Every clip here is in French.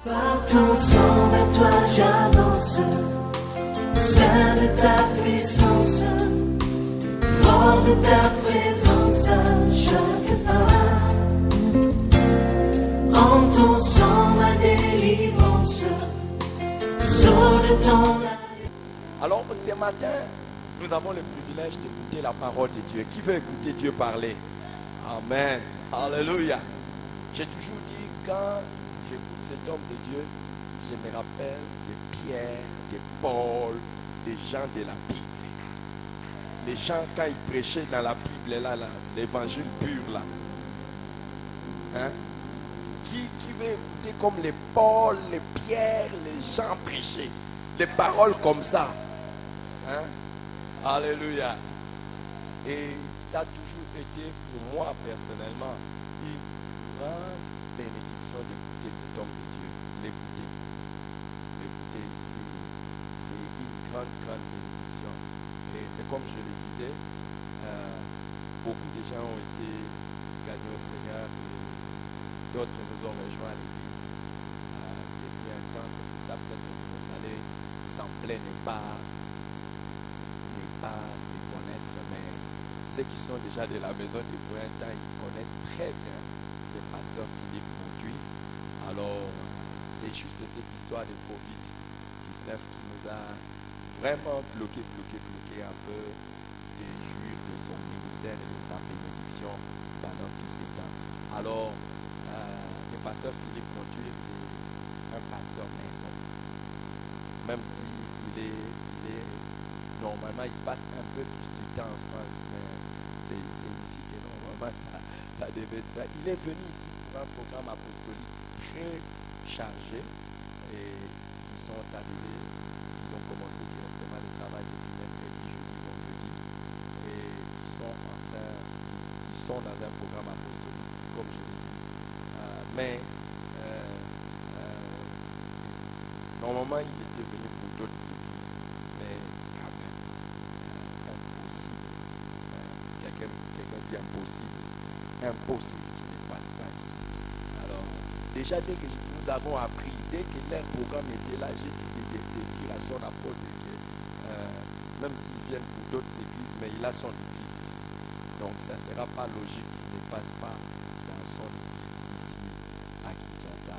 Par ton sang, vers toi j'avance, saint de ta puissance, fort de ta présence à chaque pas. En ton sang, ma délivrance, sors de ton âme. Alors ce matin, nous avons le privilège d'écouter la parole de Dieu. Qui veut écouter Dieu parler? Amen. Alléluia. J'ai toujours dit, quand j'écoute cet homme de Dieu, je me rappelle de Pierre, de Paul, des gens de la Bible. Les gens, quand ils prêchaient dans la Bible, là, l'évangile pur, là. Hein? Qui veut écouter comme les Paul, les Pierre, les gens prêcher des paroles comme ça? Hein? Alléluia. Et ça a toujours été pour moi personnellement une grande bénédiction d'écouter cet homme de Dieu. L'écouter, c'est une grande bénédiction. Et c'est comme je le disais, beaucoup de gens ont été gagnés au Seigneur et d'autres nous ont rejoints à l'église depuis un temps. C'est pour ça que nous allons s'en plaindre et pas les connaître, mais ceux qui sont déjà de la maison depuis un temps, ils connaissent très bien le pasteur Philippe Montuy. Alors, c'est juste cette histoire de Covid-19 qui nous a vraiment bloqué un peu de jouir de son ministère et de sa bénédiction pendant tous ces temps. Alors, le pasteur Philippe Montuy, c'est un pasteur maison. Même s'il est normalement, il passe un peu plus du temps en France, mais c'est ici que normalement ça devait se faire. Il est venu ici pour un programme apostolique très chargé et ils sont arrivés, ils ont commencé directement le travail depuis mercredi, jeudi, vendredi et ils sont dans un programme apostolique, comme je l'ai dit. Normalement, il était venu pour d'autres églises, mais impossible. Quelqu'un dit impossible qui ne passe pas ici. Alors, déjà dès que nous avons appris, dès que leur programme était là, j'ai dit de dire à son apôtre que même s'ils viennent pour d'autres églises, mais il a son église ici. Donc ça ne sera pas logique qu'il ne passe pas dans son église ici à Kinshasa.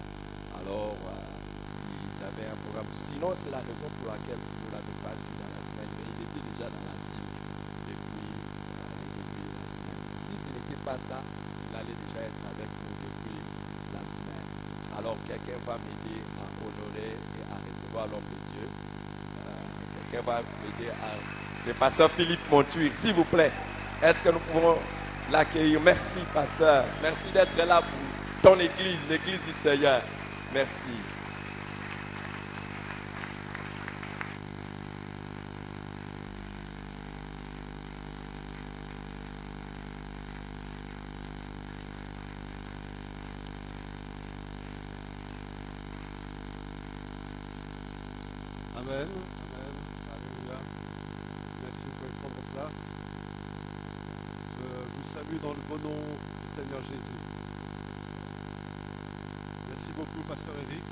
Alors, ils avaient un programme. Sinon, c'est la raison pour laquelle vous ne l'avez pas vu dans la semaine, mais il était déjà dans la ville depuis la semaine. Si ce n'était pas ça, il allait déjà être avec nous depuis la semaine. Alors, quelqu'un va m'aider à honorer et à recevoir l'homme de Dieu. Quelqu'un va m'aider à... Le pasteur Philippe Montuy, s'il vous plaît. Est-ce que nous pouvons l'accueillir? Merci, pasteur. Merci d'être là pour ton église, l'église du Seigneur. Merci. Amen, amen, alléluia. Merci, vous pouvez prendre place. Je vous salue dans le beau nom du Seigneur Jésus. Merci beaucoup, pasteur Eric,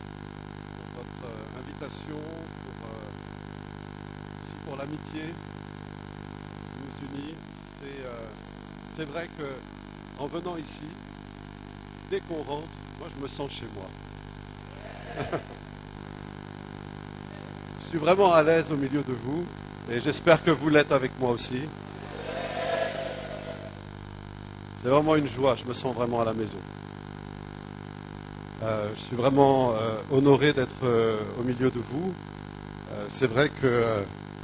pour votre invitation, aussi pour l'amitié qui nous unit. C'est vrai qu'en venant ici, dès qu'on rentre, moi je me sens chez moi. Je suis vraiment à l'aise au milieu de vous et j'espère que vous l'êtes avec moi aussi. C'est vraiment une joie, je me sens vraiment à la maison. Je suis vraiment honoré d'être au milieu de vous. C'est vrai que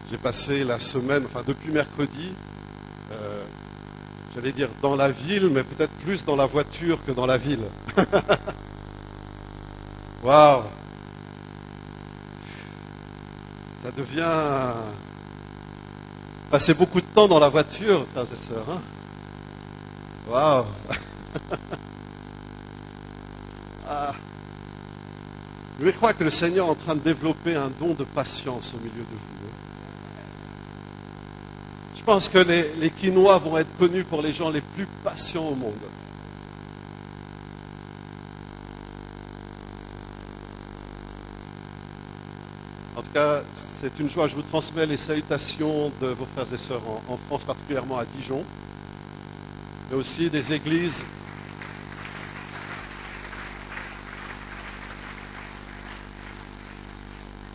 j'ai passé la semaine, enfin depuis mercredi, j'allais dire dans la ville, mais peut-être plus dans la voiture que dans la ville. Waouh! Ça devient passer beaucoup de temps dans la voiture, frères et sœurs. Hein? Waouh! Je crois que le Seigneur est en train de développer un don de patience au milieu de vous. Je pense que les Quinois vont être connus pour les gens les plus patients au monde. En tout cas, c'est une joie. Je vous transmets les salutations de vos frères et sœurs en France, particulièrement à Dijon, mais aussi des églises.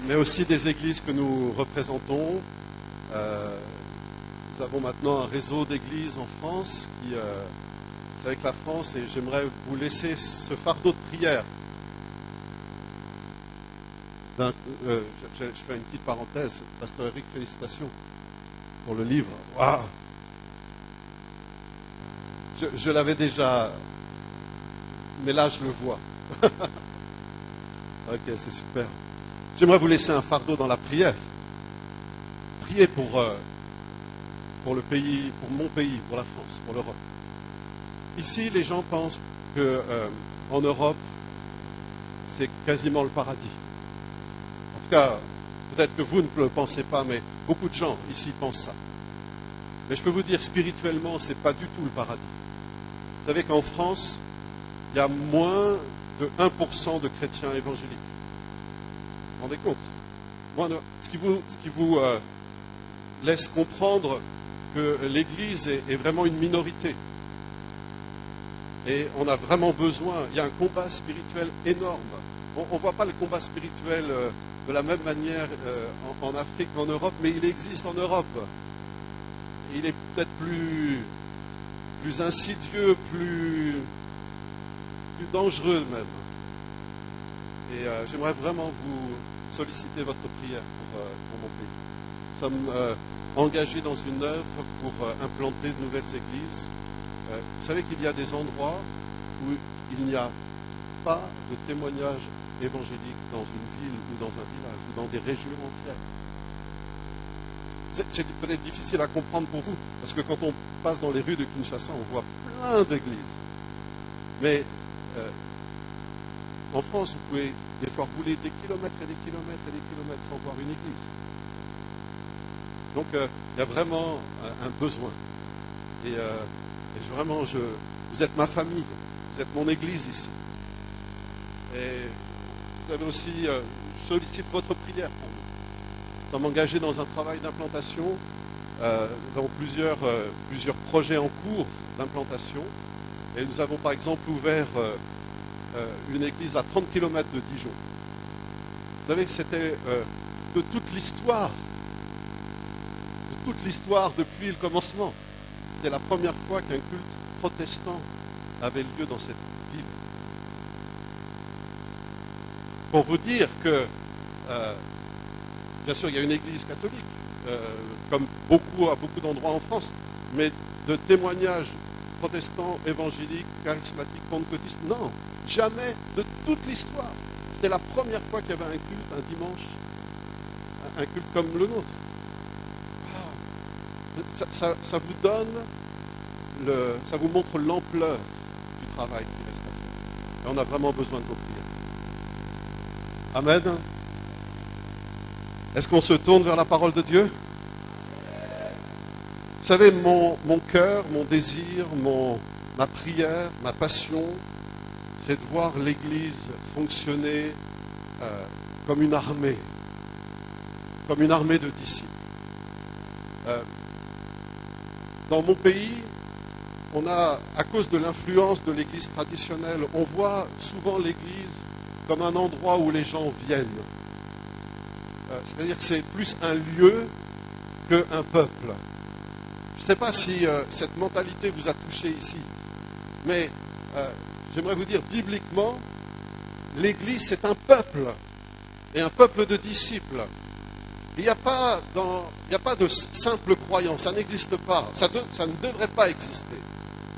Mais aussi des églises que nous représentons. Nous avons maintenant un réseau d'églises en France qui, c'est avec la France, et j'aimerais vous laisser ce fardeau de prière. Je fais une petite parenthèse. Pasteur Eric, félicitations pour le livre. Waouh! Je l'avais déjà, mais là je le vois. Ok, c'est super. J'aimerais vous laisser un fardeau dans la prière. Priez pour le pays, pour mon pays, pour la France, pour l'Europe. Ici, les gens pensent qu'en Europe, c'est quasiment le paradis. En tout cas, peut-être que vous ne le pensez pas, mais beaucoup de gens ici pensent ça. Mais je peux vous dire, spirituellement, ce n'est pas du tout le paradis. Vous savez qu'en France, il y a moins de 1% de chrétiens évangéliques. Vous vous rendez compte? Ce qui vous laisse comprendre que l'Église est vraiment une minorité. Et on a vraiment besoin, il y a un combat spirituel énorme. On ne voit pas le combat spirituel de la même manière en Afrique qu'en Europe, mais il existe en Europe. Il est peut-être plus insidieux, plus dangereux même. Et j'aimerais vraiment vous solliciter votre prière pour mon pays. Nous sommes engagés dans une œuvre pour implanter de nouvelles églises. Vous savez qu'il y a des endroits où il n'y a pas de témoignage évangélique dans une ville ou dans un village ou dans des régions entières. C'est peut-être difficile à comprendre pour vous, parce que quand on passe dans les rues de Kinshasa, on voit plein d'églises. Mais en France, vous pouvez des fois rouler des kilomètres et des kilomètres et des kilomètres sans voir une église. Donc il y a vraiment un besoin. Et vous êtes ma famille, vous êtes mon église ici. Et vous avez aussi, je sollicite votre prière pour nous. Nous sommes engagés dans un travail d'implantation. Nous avons plusieurs projets en cours d'implantation. Et nous avons par exemple ouvert une église à 30 km de Dijon. Vous savez que c'était de toute l'histoire depuis le commencement. C'était la première fois qu'un culte protestant avait lieu dans cette ville. Pour vous dire que, bien sûr, il y a une église catholique, comme à beaucoup d'endroits en France, mais de témoignages protestants, évangéliques, charismatiques, pentecôtistes, non, jamais de toute l'histoire. C'était la première fois qu'il y avait un culte, un dimanche, un culte comme le nôtre. Ça vous donne, ça vous montre l'ampleur du travail qui reste à faire. Et on a vraiment besoin de vos prières. Amen. Est-ce qu'on se tourne vers la parole de Dieu? Vous savez, mon cœur, mon désir, ma prière, ma passion, c'est de voir l'Église fonctionner comme une armée de disciples. Dans mon pays, on a, à cause de l'influence de l'Église traditionnelle, on voit souvent l'Église comme un endroit où les gens viennent. C'est-à-dire que c'est plus un lieu qu'un peuple. Je ne sais pas si cette mentalité vous a touché ici, mais j'aimerais vous dire, bibliquement, l'Église c'est un peuple, et un peuple de disciples. Il n'y a pas de simples croyants, ça n'existe pas, ça ne devrait pas exister.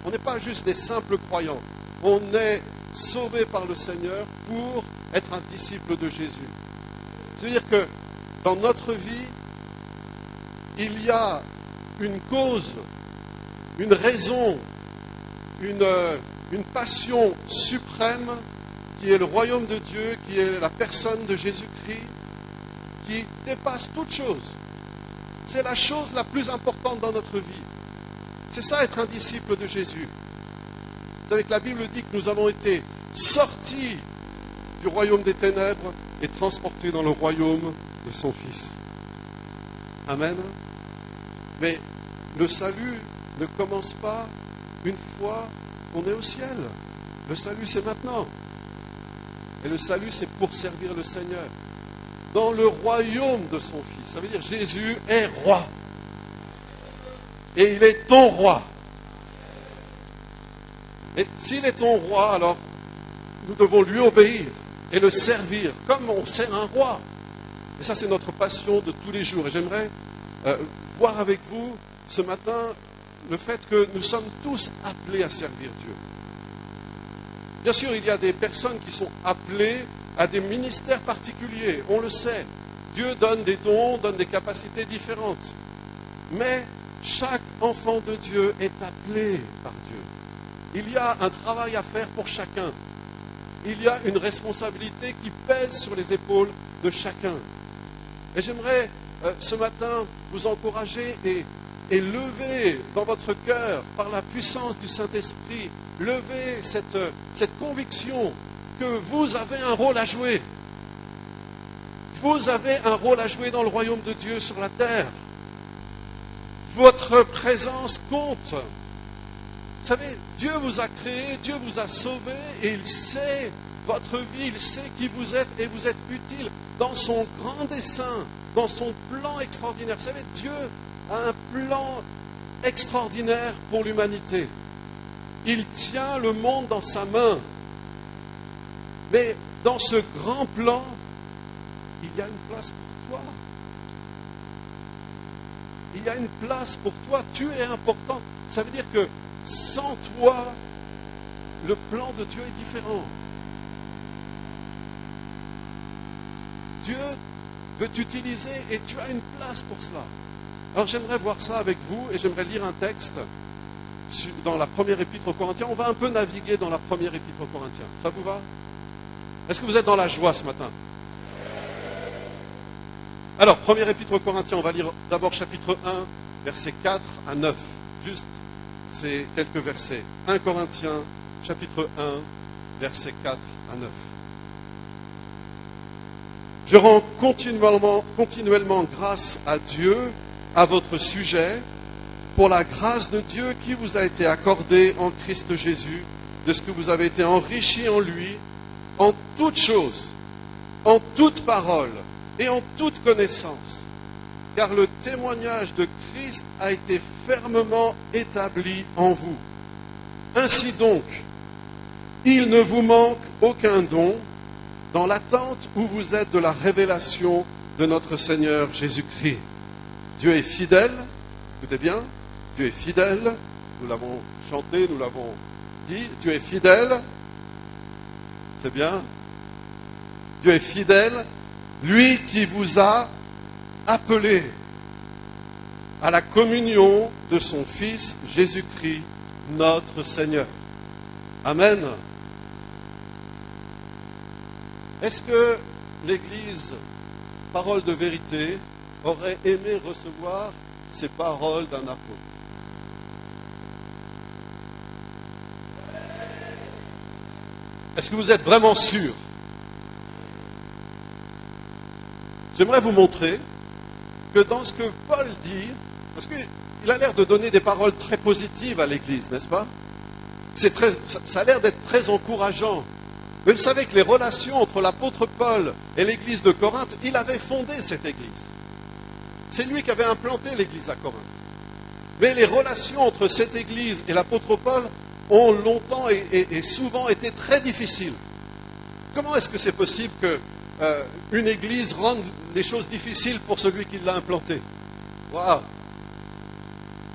On n'est pas juste des simples croyants, on est sauvés par le Seigneur pour être un disciple de Jésus. C'est-à-dire que dans notre vie, il y a une cause, une raison, une passion suprême qui est le royaume de Dieu, qui est la personne de Jésus-Christ, qui dépasse toute chose. C'est la chose la plus importante dans notre vie. C'est ça être un disciple de Jésus. Vous savez que la Bible dit que nous avons été sortis du royaume des ténèbres et transportés dans le royaume de son Fils. Amen. Mais le salut ne commence pas une fois qu'on est au ciel. Le salut, c'est maintenant. Et le salut, c'est pour servir le Seigneur. Dans le royaume de son Fils. Ça veut dire Jésus est roi. Et il est ton roi. Et s'il est ton roi, alors nous devons lui obéir et le servir comme on sert un roi. Et ça, c'est notre passion de tous les jours. Et j'aimerais voir avec vous ce matin le fait que nous sommes tous appelés à servir Dieu. Bien sûr, il y a des personnes qui sont appelées à des ministères particuliers, on le sait. Dieu donne des dons, donne des capacités différentes. Mais chaque enfant de Dieu est appelé par Dieu. Il y a un travail à faire pour chacun. Il y a une responsabilité qui pèse sur les épaules de chacun. Et j'aimerais ce matin vous encourager et lever dans votre cœur, par la puissance du Saint-Esprit, lever cette conviction que vous avez un rôle à jouer. Vous avez un rôle à jouer dans le royaume de Dieu sur la terre. Votre présence compte. Vous savez, Dieu vous a créé, Dieu vous a sauvé et il sait votre vie, il sait qui vous êtes et vous êtes utile dans son grand dessein, dans son plan extraordinaire. Vous savez, Dieu a un plan extraordinaire pour l'humanité. Il tient le monde dans sa main. Mais dans ce grand plan, il y a une place pour toi. Il y a une place pour toi. Tu es important. Ça veut dire que sans toi, le plan de Dieu est différent. Dieu veut t'utiliser et tu as une place pour cela. Alors j'aimerais voir ça avec vous et j'aimerais lire un texte dans la première épître aux Corinthiens. On va un peu naviguer dans la première épître aux Corinthiens. Ça vous va? Est-ce que vous êtes dans la joie ce matin? Alors, première épître aux Corinthiens, on va lire d'abord chapitre 1, versets 4 à 9. Juste ces quelques versets. 1 Corinthiens, chapitre 1, versets 4 à 9. Je rends continuellement grâce à Dieu à votre sujet pour la grâce de Dieu qui vous a été accordée en Christ Jésus, de ce que vous avez été enrichis en lui, en toutes choses, en toute parole et en toute connaissance, car le témoignage de Christ a été fermement établi en vous. Ainsi donc, il ne vous manque aucun don dans l'attente où vous êtes de la révélation de notre Seigneur Jésus-Christ. Dieu est fidèle, écoutez bien, Dieu est fidèle, nous l'avons chanté, nous l'avons dit, Dieu est fidèle, c'est bien, Dieu est fidèle, lui qui vous a appelé à la communion de son Fils Jésus-Christ, notre Seigneur. Amen. Est-ce que l'Église, parole de vérité, aurait aimé recevoir ces paroles d'un apôtre? Est-ce que vous êtes vraiment sûr? J'aimerais vous montrer que dans ce que Paul dit, parce qu'il a l'air de donner des paroles très positives à l'Église, n'est-ce pas? Ça a l'air d'être très encourageant. Mais vous savez que les relations entre l'apôtre Paul et l'Église de Corinthe, il avait fondé cette Église. C'est lui qui avait implanté l'Église à Corinthe. Mais les relations entre cette Église et l'apôtre Paul ont longtemps et souvent été très difficiles. Comment est-ce que c'est possible qu'une Église rende les choses difficiles pour celui qui l'a implantée? Waouh!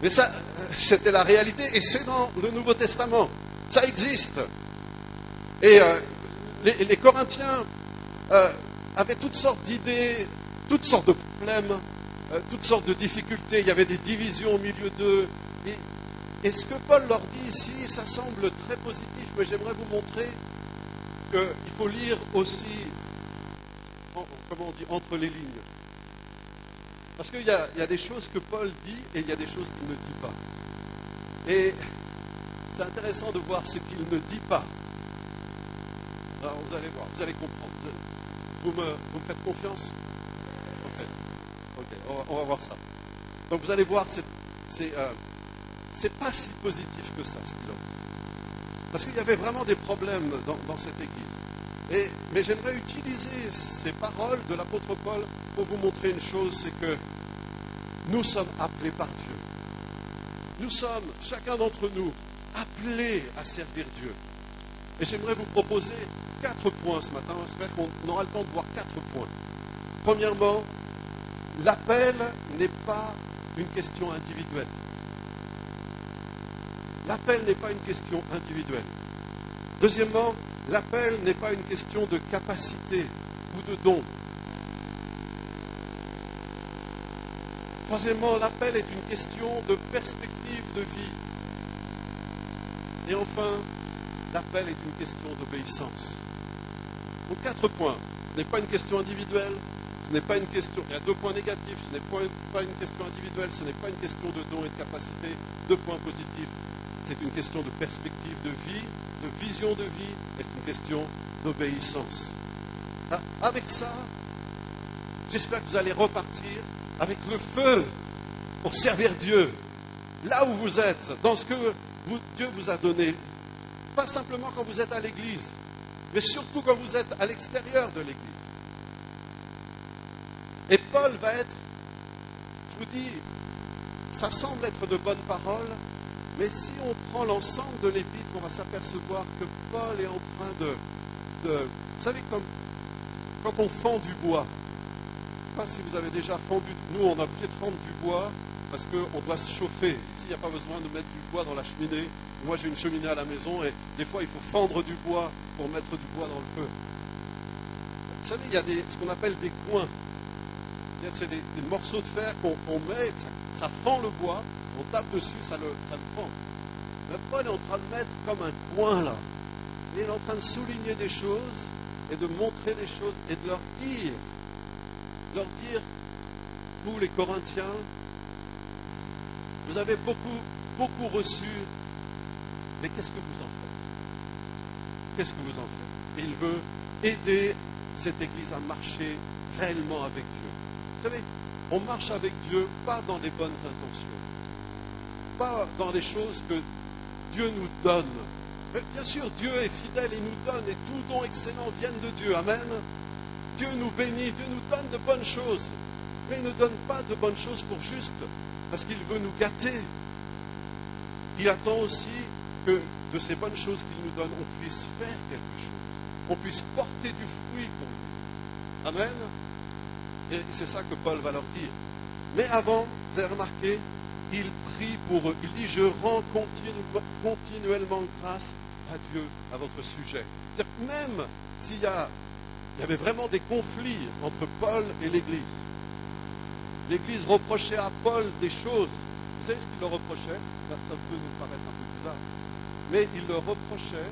Mais ça, c'était la réalité et c'est dans le Nouveau Testament. Ça existe. Et les Corinthiens avaient toutes sortes d'idées, toutes sortes de problèmes, toutes sortes de difficultés. Il y avait des divisions au milieu d'eux. Et ce que Paul leur dit ici, ça semble très positif, mais j'aimerais vous montrer qu'il faut lire aussi, comment on dit, entre les lignes. Parce qu'il y a des choses que Paul dit et il y a des choses qu'il ne dit pas. Et c'est intéressant de voir ce qu'il ne dit pas. Alors, vous allez voir, vous allez comprendre. Vous me faites confiance? Ok, on va voir ça. Donc vous allez voir, c'est pas si positif que ça, ce qu'il a dit. Parce qu'il y avait vraiment des problèmes dans cette église. Mais j'aimerais utiliser ces paroles de l'apôtre Paul pour vous montrer une chose, c'est que nous sommes appelés par Dieu. Nous sommes, chacun d'entre nous, appelés à servir Dieu. Et j'aimerais vous proposer 4 points ce matin. J'espère qu'on aura le temps de voir 4 points. Premièrement, l'appel n'est pas une question individuelle. L'appel n'est pas une question individuelle. Deuxièmement, l'appel n'est pas une question de capacité ou de don. Troisièmement, l'appel est une question de perspective de vie. Et enfin, l'appel est une question d'obéissance. Donc 4 points. Ce n'est pas une question individuelle, ce n'est pas une question... Il y a 2 points négatifs, ce n'est pas une question individuelle, ce n'est pas une question de don et de capacité. 2 points positifs, c'est une question de perspective de vie, de vision de vie, et c'est une question d'obéissance. Avec ça, j'espère que vous allez repartir avec le feu pour servir Dieu, là où vous êtes, dans ce que Dieu vous a donné. Pas simplement quand vous êtes à l'église, mais surtout quand vous êtes à l'extérieur de l'église. Et Paul va être, je vous dis, ça semble être de bonnes paroles, mais si on prend l'ensemble de l'épître, on va s'apercevoir que Paul est en train de vous savez, comme quand on fend du bois. Je ne sais pas si vous avez déjà fondu. Nous, on a obligé de fendre du bois parce qu'on doit se chauffer. Ici, il n'y a pas besoin de mettre du bois dans la cheminée. Moi, j'ai une cheminée à la maison et des fois, il faut fendre du bois pour mettre du bois dans le feu. Vous savez, il y a ce qu'on appelle des coins. C'est des morceaux de fer qu'on met, ça fend le bois, on tape dessus, ça le fend. Mais Paul est en train de mettre comme un coin là. Il est en train de souligner des choses et de montrer des choses et de leur dire, vous les Corinthiens, vous avez beaucoup reçu, mais qu'est-ce que vous en faites? Qu'est-ce que vous en faites? Et il veut aider cette Église à marcher réellement avec Dieu. Vous savez, on marche avec Dieu pas dans les bonnes intentions, pas dans les choses que Dieu nous donne. Mais bien sûr, Dieu est fidèle et nous donne, et tout don excellent vient de Dieu. Amen. Dieu nous bénit, Dieu nous donne de bonnes choses. Mais il ne donne pas de bonnes choses pour juste, parce qu'il veut nous gâter. Il attend aussi que de ces bonnes choses qu'il nous donne, on puisse faire quelque chose. On puisse porter du fruit pour lui. Amen. Et c'est ça que Paul va leur dire. Mais avant, vous avez remarqué, il prie pour eux. Il dit, je rends continuellement grâce à Dieu à votre sujet. C'est-à-dire que même s'il y avait vraiment des conflits entre Paul et l'Église, l'Église reprochait à Paul des choses. Vous savez ce qu'il leur reprochait? Ça peut nous paraître un peu bizarre. Mais il leur reprochait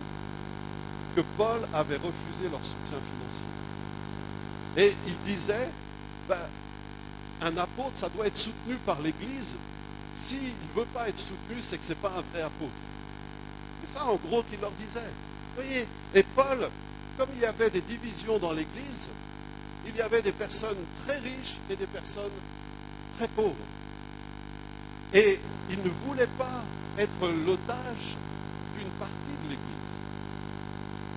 que Paul avait refusé leur soutien financier. Et il disait, un apôtre, ça doit être soutenu par l'Église. S'il ne veut pas être soutenu, c'est que ce n'est pas un vrai apôtre. C'est ça, en gros, qu'il leur disait. Vous voyez, et Paul, comme il y avait des divisions dans l'Église, il y avait des personnes très riches et des personnes très pauvres. Et il ne voulait pas être l'otage d'une partie de l'Église.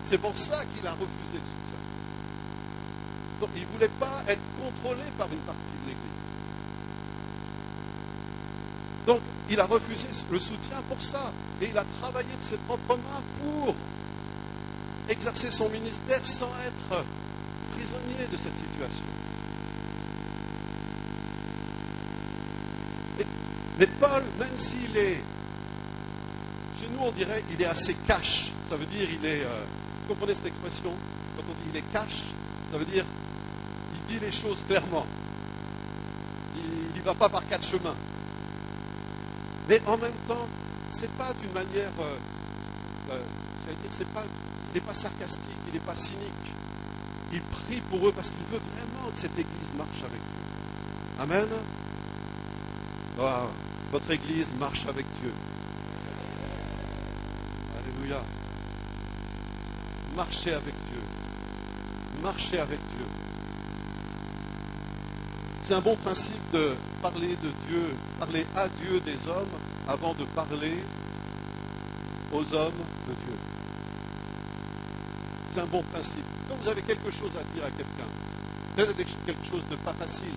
C'est pour ça qu'il a refusé le soutien. Donc, il ne voulait pas être contrôlé par une partie de l'Église. Donc, il a refusé le soutien pour ça. Et il a travaillé de ses propres mains pour exercer son ministère sans être prisonnier de cette situation. Mais Paul, même s'il est, chez nous on dirait, il est assez cash. Ça veut dire, vous comprenez cette expression? Quand on dit il est cash, ça veut dire, il dit les choses clairement. Il n'y va pas par 4 chemins. Mais en même temps, c'est pas d'une manière, j'allais dire, il n'est pas sarcastique, il n'est pas cynique. Il prie pour eux parce qu'il veut vraiment que cette Église marche avec Dieu. Amen. Oh, votre Église marche avec Dieu. Alléluia. marcher avec Dieu. Marcher avec Dieu. C'est un bon principe de parler de Dieu, parler à Dieu des hommes avant de parler aux hommes de Dieu. C'est un bon principe. Quand vous avez quelque chose à dire à quelqu'un, peut-être quelque chose de pas facile,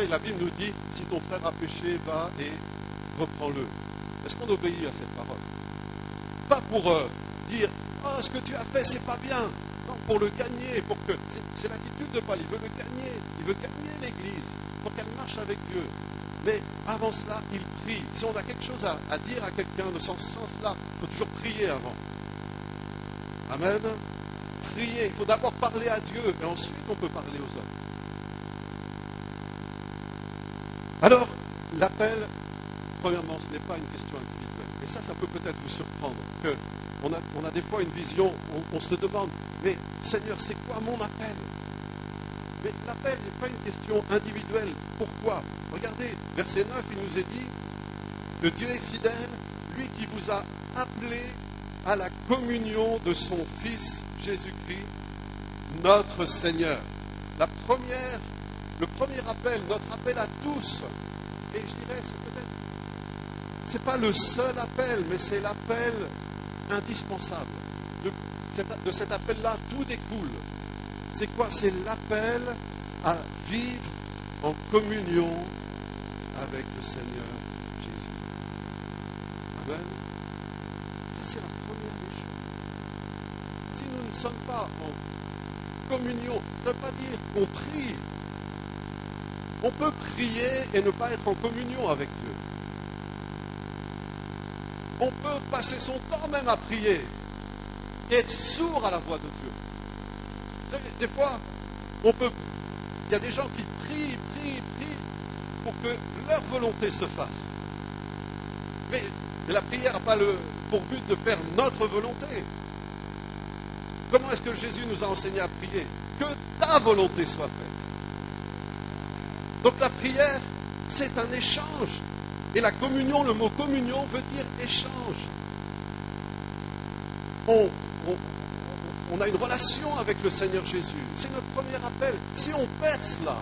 la Bible nous dit, si ton frère a péché, va et reprends-le. Est-ce qu'on obéit à cette parole? Pas pour dire, oh, ce que tu as fait, c'est pas bien. Non, pour le gagner, pour que c'est l'attitude de Paul, il veut le gagner, il veut gagner l'Église, pour qu'elle marche avec Dieu. Mais avant cela, il prie. Si on a quelque chose à dire à quelqu'un de ce sens-là, il faut toujours prier avant. Amen. Prier, il faut d'abord parler à Dieu, et ensuite on peut parler aux hommes. Alors, l'appel, premièrement, ce n'est pas une question individuelle. Et ça peut peut-être vous surprendre, qu'on a des fois une vision, on se demande, mais Seigneur, c'est quoi mon appel? Mais l'appel n'est pas une question individuelle. Pourquoi? Regardez, verset 9, il nous est dit que Dieu est fidèle, lui qui vous a appelé à la communion de son Fils Jésus-Christ, notre Seigneur. Le premier appel, notre appel à tous, et je dirais, c'est pas le seul appel, mais c'est l'appel indispensable. De cet appel-là, tout découle. C'est quoi? C'est l'appel à vivre en communion avec le Seigneur Jésus. Amen. Ça, c'est la première des choses. Si nous ne sommes pas en communion, ça ne veut pas dire qu'on prie. On peut prier et ne pas être en communion avec Dieu. On peut passer son temps même à prier et être sourd à la voix de Dieu. Vous savez, des fois, il y a des gens qui prient pour que leur volonté se fasse. Mais la prière n'a pas pour but de faire notre volonté. Comment est-ce que Jésus nous a enseigné à prier? Que ta volonté soit faite. Donc la prière, c'est un échange. Et la communion, le mot communion veut dire échange. On a une relation avec le Seigneur Jésus. C'est notre premier appel. Si on perd cela,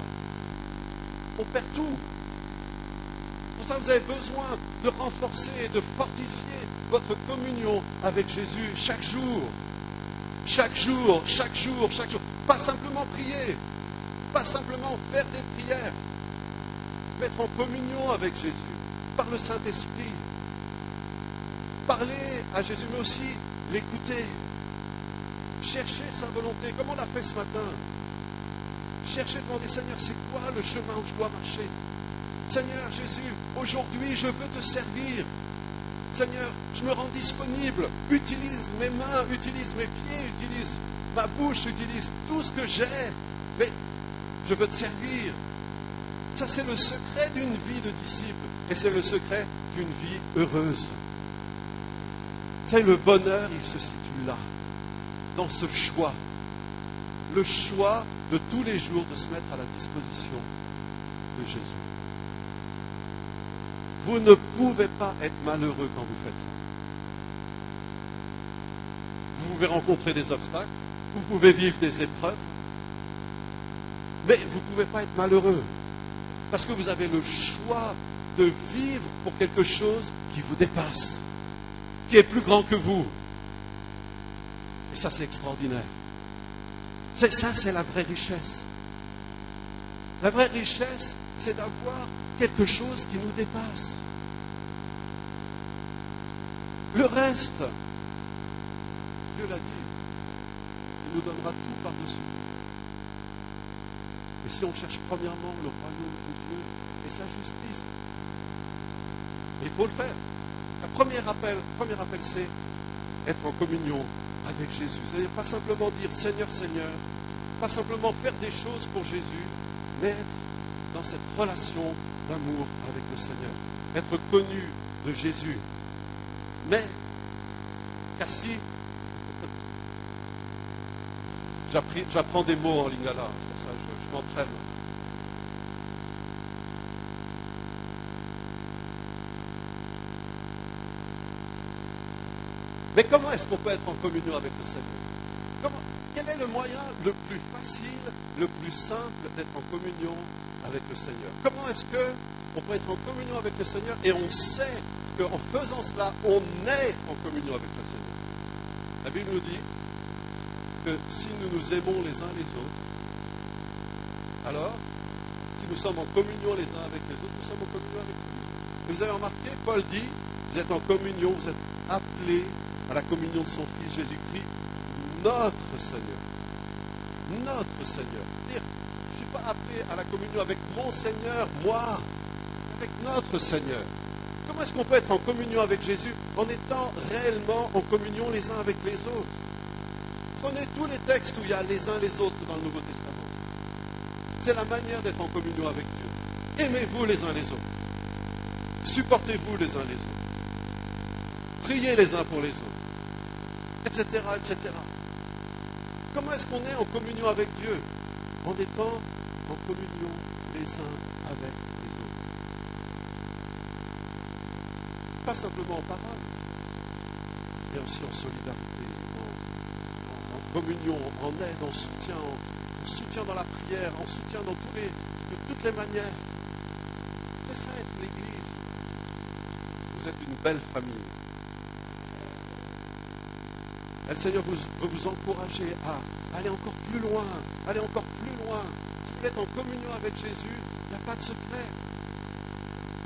on perd tout. Pour ça, vous avez besoin de renforcer et de fortifier votre communion avec Jésus chaque jour. Chaque jour, chaque jour, chaque jour. Pas simplement prier, pas simplement faire des prières, mais être en communion avec Jésus, par le Saint-Esprit. Parler à Jésus, mais aussi l'écouter. Chercher sa volonté, comme on l'a fait ce matin. Chercher, demander, Seigneur, c'est quoi le chemin où je dois marcher? Seigneur Jésus, aujourd'hui, je veux te servir. Seigneur, je me rends disponible. Utilise mes mains, utilise mes pieds, utilise ma bouche, utilise tout ce que j'ai. Mais je veux te servir. Ça, c'est le secret d'une vie de disciple. Et c'est le secret d'une vie heureuse. C'est le bonheur, il se situe là, dans ce choix. Le choix de tous les jours de se mettre à la disposition de Jésus. Vous ne pouvez pas être malheureux quand vous faites ça. Vous pouvez rencontrer des obstacles, vous pouvez vivre des épreuves, mais vous ne pouvez pas être malheureux. Parce que vous avez le choix de vivre pour quelque chose qui vous dépasse, qui est plus grand que vous. Et ça, c'est extraordinaire. Ça, c'est la vraie richesse. La vraie richesse, c'est d'avoir quelque chose qui nous dépasse. Le reste, Dieu l'a dit, il nous donnera tout par-dessus. Mais si on cherche premièrement le royaume de Dieu et sa justice, il faut le faire. Le premier appel, c'est être en communion avec Jésus. C'est-à-dire pas simplement dire Seigneur, Seigneur, pas simplement faire des choses pour Jésus, mais être dans cette relation d'amour avec le Seigneur. Être connu de Jésus. Mais, Cassie, j'apprends des mots en lingala, c'est pour ça que je m'entraîne. Mais comment est-ce qu'on peut être en communion avec le Seigneur? Quel est le moyen le plus facile, le plus simple d'être en communion avec le Seigneur? Comment est-ce qu'on peut être en communion avec le Seigneur et on sait qu'en faisant cela, on est en communion avec le Seigneur? La Bible nous dit que si nous nous aimons les uns les autres, alors, si nous sommes en communion les uns avec les autres, nous sommes en communion avec lui. Et vous avez remarqué, Paul dit, vous êtes en communion, vous êtes appelés à la communion de son Fils Jésus-Christ, notre Seigneur. Notre Seigneur. C'est-à-dire, je ne suis pas appelé à la communion avec mon Seigneur, moi, avec notre Seigneur. Comment est-ce qu'on peut être en communion avec Jésus en étant réellement en communion les uns avec les autres? Prenez tous les textes où il y a les uns les autres dans le Nouveau Testament. C'est la manière d'être en communion avec Dieu. Aimez-vous les uns les autres. Supportez-vous les uns les autres. Priez les uns pour les autres. Etc., etc. Comment est-ce qu'on est en communion avec Dieu? En étant en communion les uns avec les autres. Pas simplement en parole, mais aussi en solidarité, en communion, en aide, en soutien dans la prière, en soutien de toutes les manières. C'est ça être l'Église. Vous êtes une belle famille. Et le Seigneur veut vous encourager à aller encore plus loin, aller encore plus loin. Si vous êtes en communion avec Jésus, il n'y a pas de secret.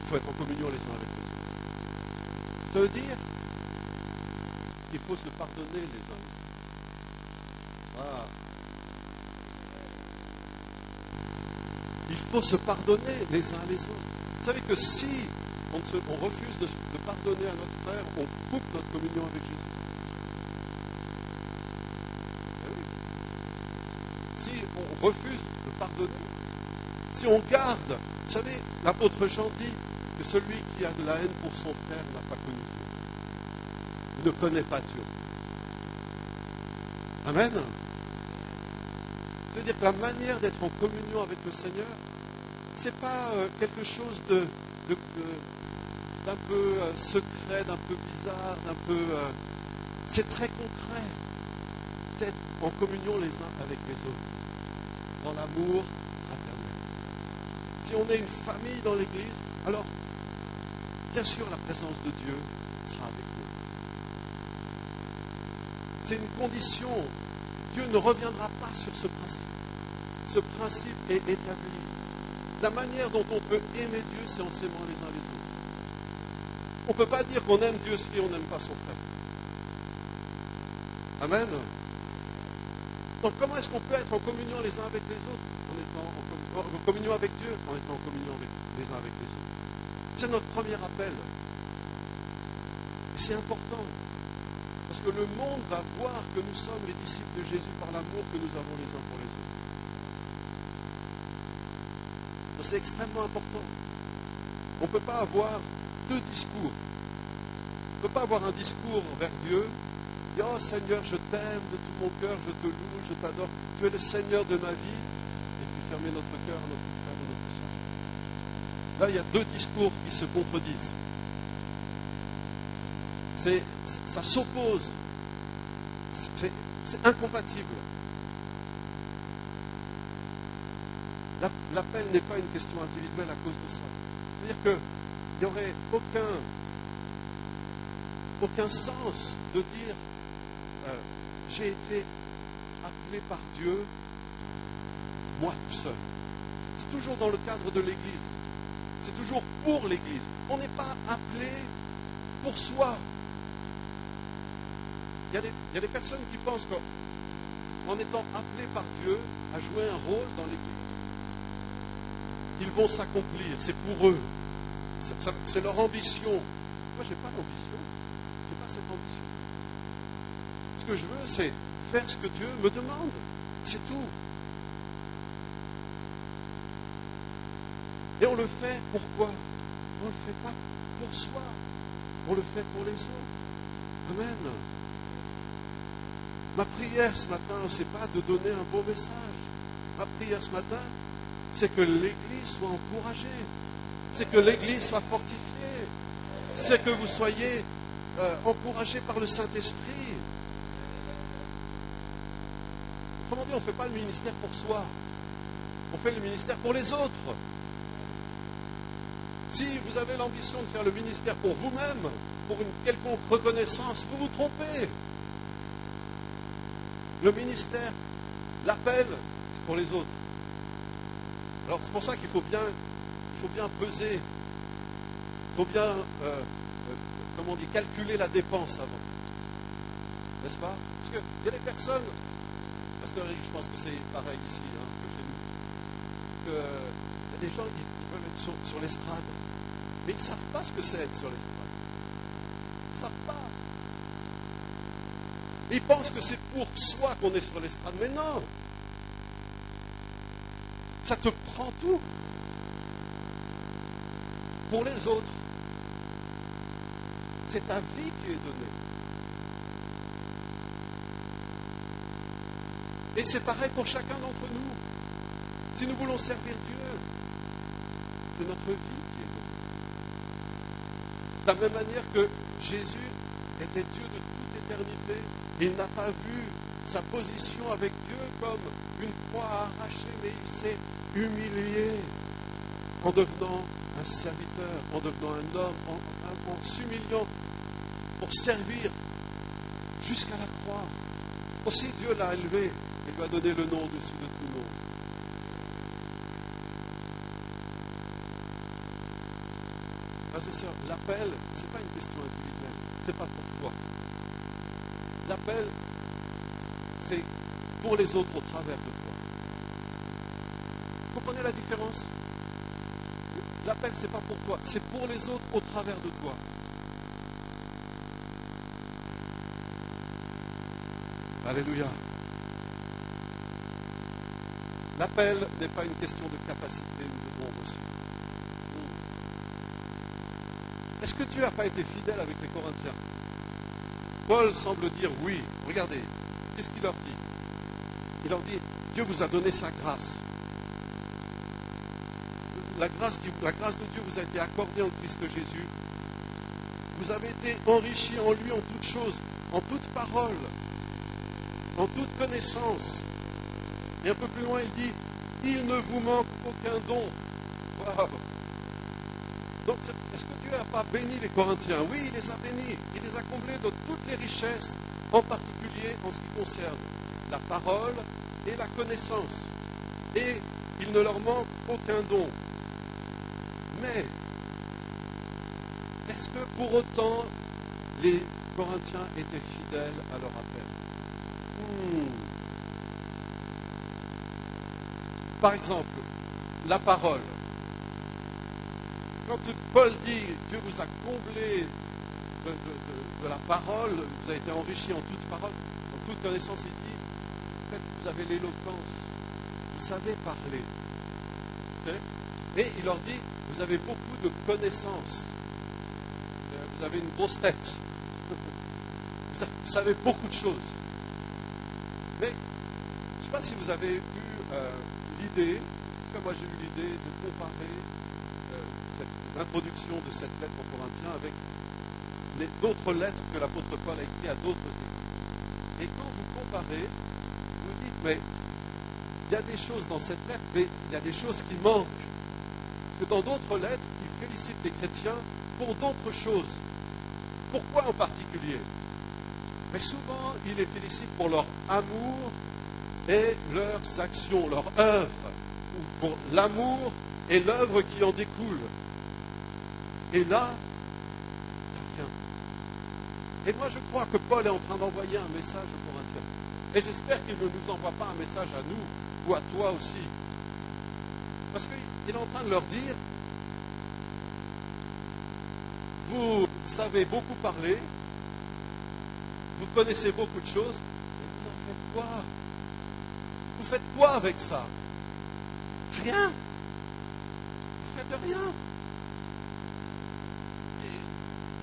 Il faut être en communion les uns avec les autres. Ça veut dire qu'il faut se pardonner les uns les autres. Ah. Il faut se pardonner les uns les autres. Vous savez que si on refuse de pardonner à notre frère, on coupe notre communion avec Jésus. Si on refuse de pardonner, si on garde, vous savez, l'apôtre Jean dit que celui qui a de la haine pour son frère n'a pas connu Dieu. Il ne connaît pas Dieu. Amen. Ça veut dire que la manière d'être en communion avec le Seigneur, ce n'est pas quelque chose d'un peu secret, d'un peu bizarre, c'est très concret. C'est être en communion les uns avec les autres, dans l'amour fraternel. Si on est une famille dans l'Église, alors, bien sûr, la présence de Dieu sera avec nous. C'est une condition. Dieu ne reviendra pas sur ce principe. Ce principe est établi. La manière dont on peut aimer Dieu, c'est en s'aimant les uns les autres. On ne peut pas dire qu'on aime Dieu si on n'aime pas son frère. Amen. Donc comment est-ce qu'on peut être en communion les uns avec les autres? En étant en communion avec Dieu, en étant en communion les uns avec les autres. C'est notre premier appel. Et c'est important. Parce que le monde va voir que nous sommes les disciples de Jésus par l'amour que nous avons les uns pour les autres. Donc c'est extrêmement important. On ne peut pas avoir deux discours. On ne peut pas avoir un discours vers Dieu. Dire, oh Seigneur, je t'aime de tout mon cœur, je te loue, je t'adore. Tu es le Seigneur de ma vie. Et puis fermer notre cœur à notre frère et notre soeur. Là, il y a deux discours qui se contredisent. Ça s'oppose. C'est incompatible. L'appel n'est pas une question individuelle à cause de ça. C'est-à-dire qu'il n'y aurait aucun sens de dire j'ai été appelé par Dieu, moi tout seul. C'est toujours dans le cadre de l'Église. C'est toujours pour l'Église. On n'est pas appelé pour soi. Il y a des personnes qui pensent qu'en étant appelés par Dieu à jouer un rôle dans l'Église, ils vont s'accomplir. C'est pour eux. C'est leur ambition. Moi, je n'ai pas l'ambition. Je n'ai pas cette ambition. Ce que je veux, c'est faire ce que Dieu me demande. C'est tout. Et on le fait pourquoi? On ne le fait pas pour soi. On le fait pour les autres. Amen. Ma prière ce matin, ce n'est pas de donner un beau message. Ma prière ce matin, c'est que l'Église soit encouragée. C'est que l'Église soit fortifiée. C'est que vous soyez encouragés par le Saint-Esprit. Autrement dit, on ne fait pas le ministère pour soi. On fait le ministère pour les autres. Si vous avez l'ambition de faire le ministère pour vous-même, pour une quelconque reconnaissance, vous vous trompez. Le ministère, l'appel, c'est pour les autres. Alors c'est pour ça qu'il faut bien peser, il faut bien, comment on dit, calculer la dépense avant. N'est-ce pas? Parce qu'il y a des personnes, Pasteur Eric, je pense que c'est pareil ici, hein, que chez nous, il y a des gens qui veulent être sur l'estrade, mais ils ne savent pas ce que c'est être sur l'estrade. Ils ne savent pas. Ils pensent que c'est pour soi qu'on est sur l'estrade, mais non. Ça te prend tout. Pour les autres. C'est ta vie qui est donnée. Et c'est pareil pour chacun d'entre nous. Si nous voulons servir Dieu, c'est notre vie qui est donnée. De la même manière que Jésus était Dieu de toute éternité, il n'a pas vu sa position avec Dieu comme une croix arrachée, mais il s'est humilié en devenant un serviteur, en devenant un homme, en s'humiliant pour servir jusqu'à la croix. Aussi Dieu l'a élevé et lui a donné le nom au-dessus de tout nom. Frères et sœurs, l'appel, ce n'est pas une question individuelle, ce n'est pas pour toi. L'appel, c'est pour les autres au travers de toi. Vous comprenez la différence? L'appel, ce n'est pas pour toi, c'est pour les autres au travers de toi. Alléluia. L'appel n'est pas une question de capacité ou de don reçu. Est-ce que Dieu n'a pas été fidèle avec les Corinthiens? Paul semble dire oui. Regardez, qu'est-ce qu'il leur dit? Il leur dit, Dieu vous a donné sa grâce. La grâce de Dieu vous a été accordée en Christ Jésus. Vous avez été enrichis en lui en toutes choses, en toute parole, en toute connaissance. Et un peu plus loin, il dit, il ne vous manque aucun don. Wow. Donc, est-ce que Dieu n'a pas béni les Corinthiens? Oui, il les a bénis. Il les a comblés de toutes les richesses, en particulier en ce qui concerne la parole et la connaissance. Et il ne leur manque aucun don. Mais, est-ce que pour autant, les Corinthiens étaient fidèles à leur appel? Par exemple, la parole. Quand Paul dit « Dieu vous a comblé de la parole, vous avez été enrichi en toute parole, en toute connaissance », il dit « En fait, vous avez l'éloquence, vous savez parler. Okay? » Et il leur dit « Vous avez beaucoup de connaissances, vous avez une grosse tête, vous savez beaucoup de choses. » Mais je ne sais pas si vous avez eu l'idée, comme moi j'ai eu l'idée de comparer l'introduction de cette lettre aux Corinthiens avec d'autres lettres que l'apôtre Paul a écrites à d'autres églises. Et quand vous comparez, vous dites, mais il y a des choses dans cette lettre, mais il y a des choses qui manquent. Parce que dans d'autres lettres, il félicite les chrétiens pour d'autres choses. Pourquoi en particulier? Mais souvent, il les félicite pour leur amour et leurs actions, leur œuvre, ou pour l'amour et l'œuvre qui en découle. Et là, il n'y a rien. Et moi, je crois que Paul est en train d'envoyer un message aux Corinthiens. Et j'espère qu'il ne nous envoie pas un message à nous, ou à toi aussi. Parce qu'il est en train de leur dire, vous savez beaucoup parler, vous connaissez beaucoup de choses, mais vous en faites quoi? Vous faites quoi avec ça? Rien. Vous faites rien.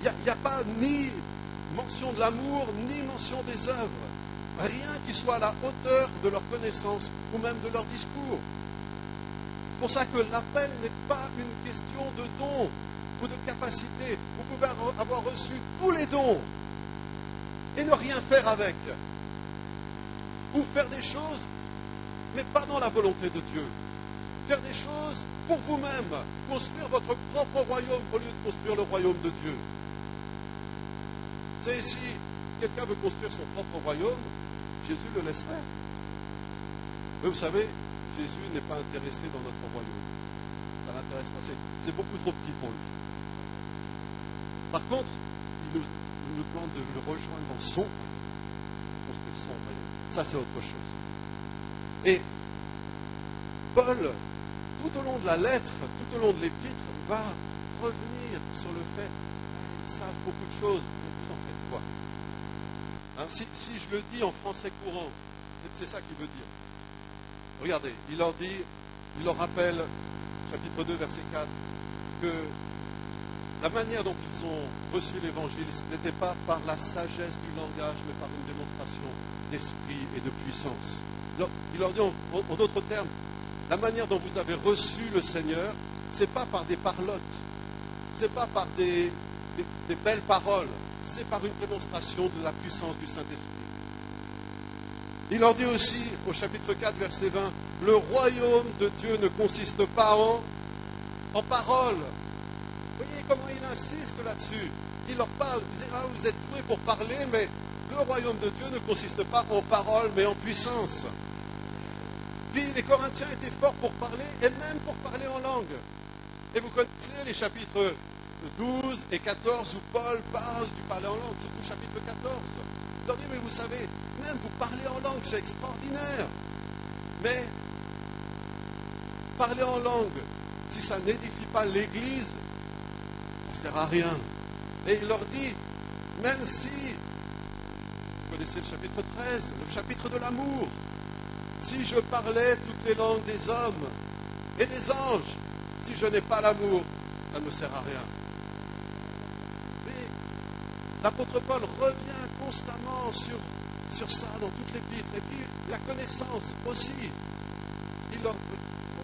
Il n'y a pas ni mention de l'amour, ni mention des œuvres. Rien qui soit à la hauteur de leur connaissance ou même de leur discours. C'est pour ça que l'appel n'est pas une question de don ou de capacité. Vous pouvez avoir reçu tous les dons et ne rien faire avec. Ou faire des choses mais pas dans la volonté de Dieu. Faire des choses pour vous-même, construire votre propre royaume au lieu de construire le royaume de Dieu. Vous savez, si quelqu'un veut construire son propre royaume, Jésus le laisse faire. Mais vous savez, Jésus n'est pas intéressé dans notre royaume. Ça ne l'intéresse pas, c'est beaucoup trop petit pour lui. Par contre, il nous demande de le rejoindre dans son royaume, construire son royaume. Ça, c'est autre chose. Et Paul, tout au long de la lettre, tout au long de l'épître, va revenir sur le fait qu'ils savent beaucoup de choses, mais vous en faites quoi? Hein, si je le dis en français courant, c'est ça qu'il veut dire. Regardez, il leur rappelle, chapitre 2, verset 4, que la manière dont ils ont reçu l'évangile, ce n'était pas par la sagesse du langage, mais par une démonstration d'esprit et de puissance. Il leur dit en d'autres termes, la manière dont vous avez reçu le Seigneur, ce n'est pas par des parlottes, ce n'est pas par des belles paroles, c'est par une démonstration de la puissance du Saint-Esprit. Il leur dit aussi, au chapitre 4, verset 20, le royaume de Dieu ne consiste pas en paroles. Vous voyez comment il insiste là-dessus. Il leur parle, il dit, vous êtes doués pour parler, mais le royaume de Dieu ne consiste pas en paroles, mais en puissance. Puis les Corinthiens étaient forts pour parler, et même pour parler en langue. Et vous connaissez les chapitres 12 et 14 où Paul parle du parler en langue, surtout chapitre 14. Il leur dit, mais vous savez, même vous parlez en langue, c'est extraordinaire. Mais parler en langue, si ça n'édifie pas l'Église, ça ne sert à rien. Et il leur dit, même si, vous connaissez le chapitre 13, le chapitre de l'amour, si je parlais toutes les langues des hommes et des anges, si je n'ai pas l'amour, ça ne me sert à rien. Mais l'apôtre Paul revient constamment sur ça dans toute l'épître. Et puis la connaissance aussi.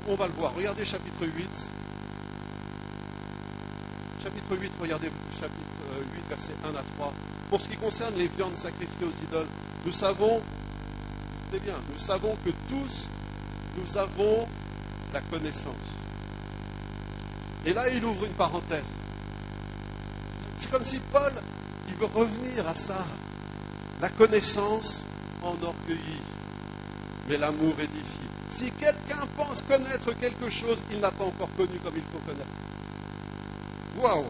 On va le voir. Regardez chapitre 8. Chapitre 8, regardez chapitre 8, versets 1 à 3. Pour ce qui concerne les viandes sacrifiées aux idoles, nous savons que tous, nous avons la connaissance. Et là, il ouvre une parenthèse. C'est comme si Paul, il veut revenir à ça. La connaissance enorgueillit, mais l'amour édifie. Si quelqu'un pense connaître quelque chose, il n'a pas encore connu comme il faut connaître. Waouh!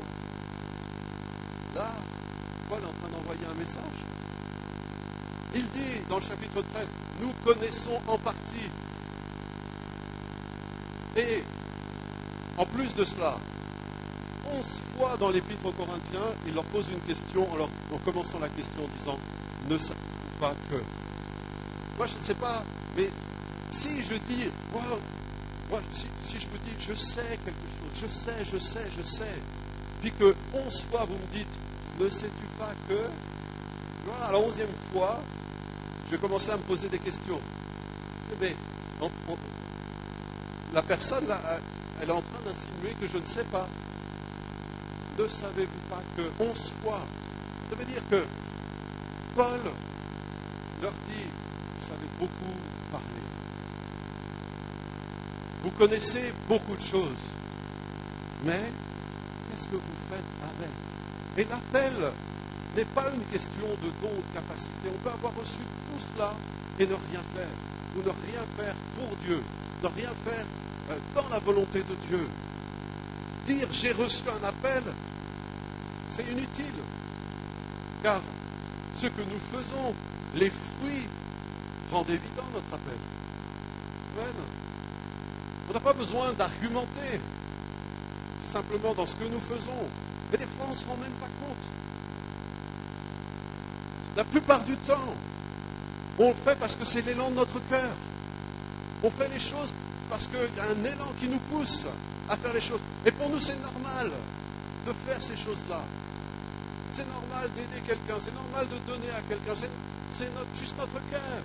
Là, Paul est en train d'envoyer un message. Il dit dans le chapitre 13, nous connaissons en partie. Et en plus de cela, 11 fois dans l'épître aux Corinthiens, il leur pose une question en commençant la question en disant, ne savez-vous pas que... Moi, je ne sais pas, mais si je dis, si je vous dis, je sais quelque chose, je sais, puis que 11 fois vous me dites, ne sais-tu pas que... Voilà, à la 11e fois, je vais commencer à me poser des questions. Mais la personne, là, elle est en train d'insinuer que je ne sais pas. Ne savez-vous pas que 11 fois, ça veut dire que Paul leur dit, vous savez beaucoup parler. Vous connaissez beaucoup de choses. Mais qu'est-ce que vous faites avec? Et l'appel n'est pas une question de don ou de capacité. On peut avoir reçu tout cela et ne rien faire. Ou ne rien faire pour Dieu. Ne rien faire dans la volonté de Dieu. Dire j'ai reçu un appel, c'est inutile. Car ce que nous faisons, les fruits, rendent évident notre appel. Amen. On n'a pas besoin d'argumenter. C'est simplement dans ce que nous faisons. Et des fois, on ne se rend même pas compte. La plupart du temps, on le fait parce que c'est l'élan de notre cœur. On fait les choses parce qu'il y a un élan qui nous pousse à faire les choses. Et pour nous, c'est normal de faire ces choses-là. C'est normal d'aider quelqu'un, c'est normal de donner à quelqu'un, c'est juste notre cœur.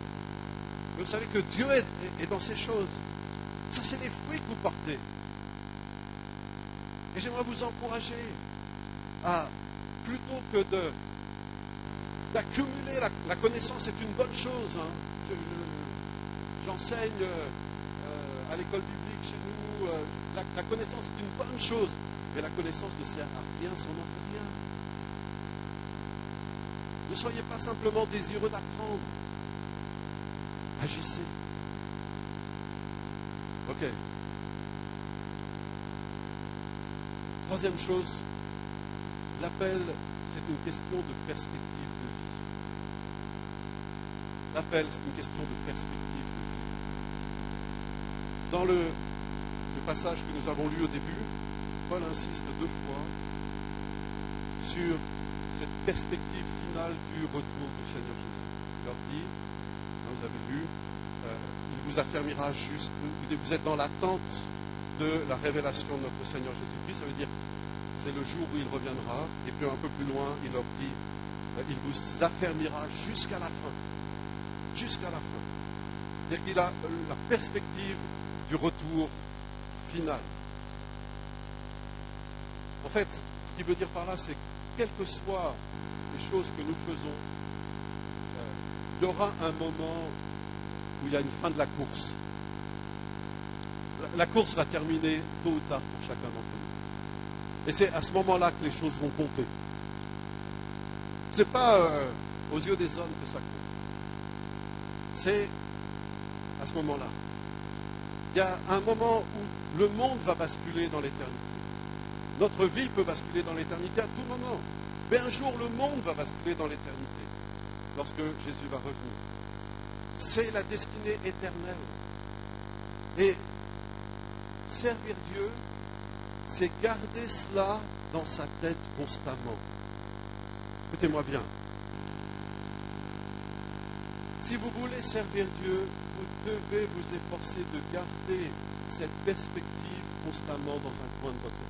Mais vous savez que Dieu est dans ces choses. Ça, c'est les fruits que vous portez. Et j'aimerais vous encourager à, plutôt que d'accumuler la connaissance, c'est une bonne chose. Hein. j'enseigne à l'école biblique chez nous, la connaissance est une bonne chose, mais la connaissance ne sert à rien si on n'en fait rien. Ne soyez pas simplement désireux d'apprendre. Agissez. Ok. Troisième chose, l'appel, c'est une question de perspective de vie. L'appel, c'est une question de perspective de vie. Dans le passage que nous avons lu au début, Paul insiste 2 fois sur cette perspective finale du retour du Seigneur Jésus. Il leur dit, vous avez lu, il vous affermira juste, vous êtes dans l'attente de la révélation de notre Seigneur Jésus-Christ. Ça veut dire, c'est le jour où il reviendra, et puis un peu plus loin, il leur dit, il vous affermira jusqu'à la fin. Jusqu'à la fin. C'est-à-dire qu'il a la perspective du retour final. En fait, ce qu'il veut dire par là, c'est que quelles que soient les choses que nous faisons, il y aura un moment où il y a une fin de la course. La course va terminer tôt ou tard pour chacun d'entre nous. Et c'est à ce moment-là que les choses vont compter. Ce n'est pas aux yeux des hommes que ça compte. C'est à ce moment-là. Il y a un moment où le monde va basculer dans l'éternité. Notre vie peut basculer dans l'éternité à tout moment. Mais un jour, le monde va basculer dans l'éternité lorsque Jésus va revenir. C'est la destinée éternelle. Et servir Dieu, c'est garder cela dans sa tête constamment. Écoutez-moi bien. Si vous voulez servir Dieu, vous devez vous efforcer de garder cette perspective constamment dans un coin de votre tête.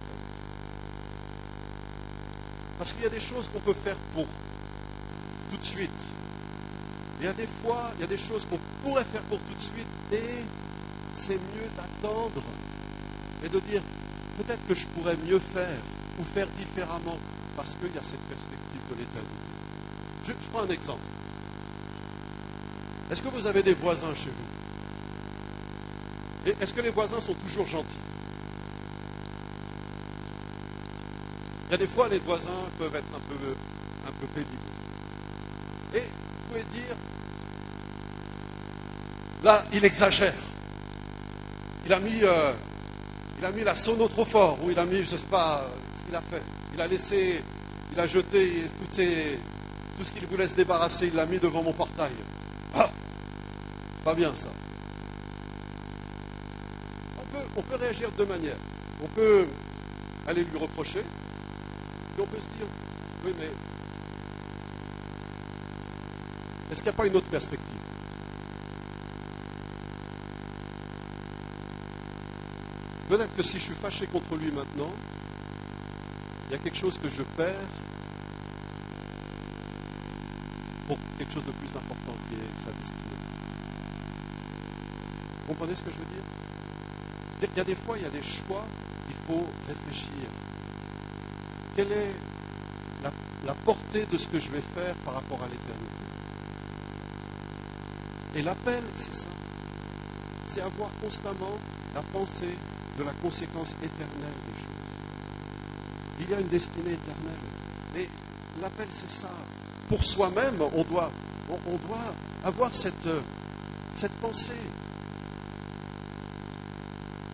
Parce qu'il y a des choses qu'on peut faire pour tout de suite. Il y a des fois, il y a des choses qu'on pourrait faire pour tout de suite et c'est mieux d'attendre et de dire peut-être que je pourrais mieux faire ou faire différemment parce qu'il y a cette perspective de l'éternité. Je prends un exemple. Est-ce que vous avez des voisins chez vous? Et est-ce que les voisins sont toujours gentils? Il y a des fois, les voisins peuvent être un peu pénibles. Et vous pouvez dire, là, il exagère. Il a mis la sono trop fort, ou il a mis, je ne sais pas ce qu'il a fait. Il a jeté tout ce qu'il voulait se débarrasser, il l'a mis devant mon portail. Ah, c'est pas bien ça. On peut réagir de deux manières. On peut aller lui reprocher, et on peut se dire, oui, mais est-ce qu'il n'y a pas une autre perspective? Peut-être que si je suis fâché contre lui maintenant, il y a quelque chose que je perds pour quelque chose de plus important qui est sa destinée. Vous comprenez ce que je veux dire? C'est-à-dire qu'il y a des fois, il y a des choix, il faut réfléchir. Quelle est la portée de ce que je vais faire par rapport à l'éternité? Et l'appel, c'est ça. C'est avoir constamment la pensée de la conséquence éternelle des choses. Il y a une destinée éternelle. Et l'appel, c'est ça. Pour soi-même, on doit avoir cette pensée.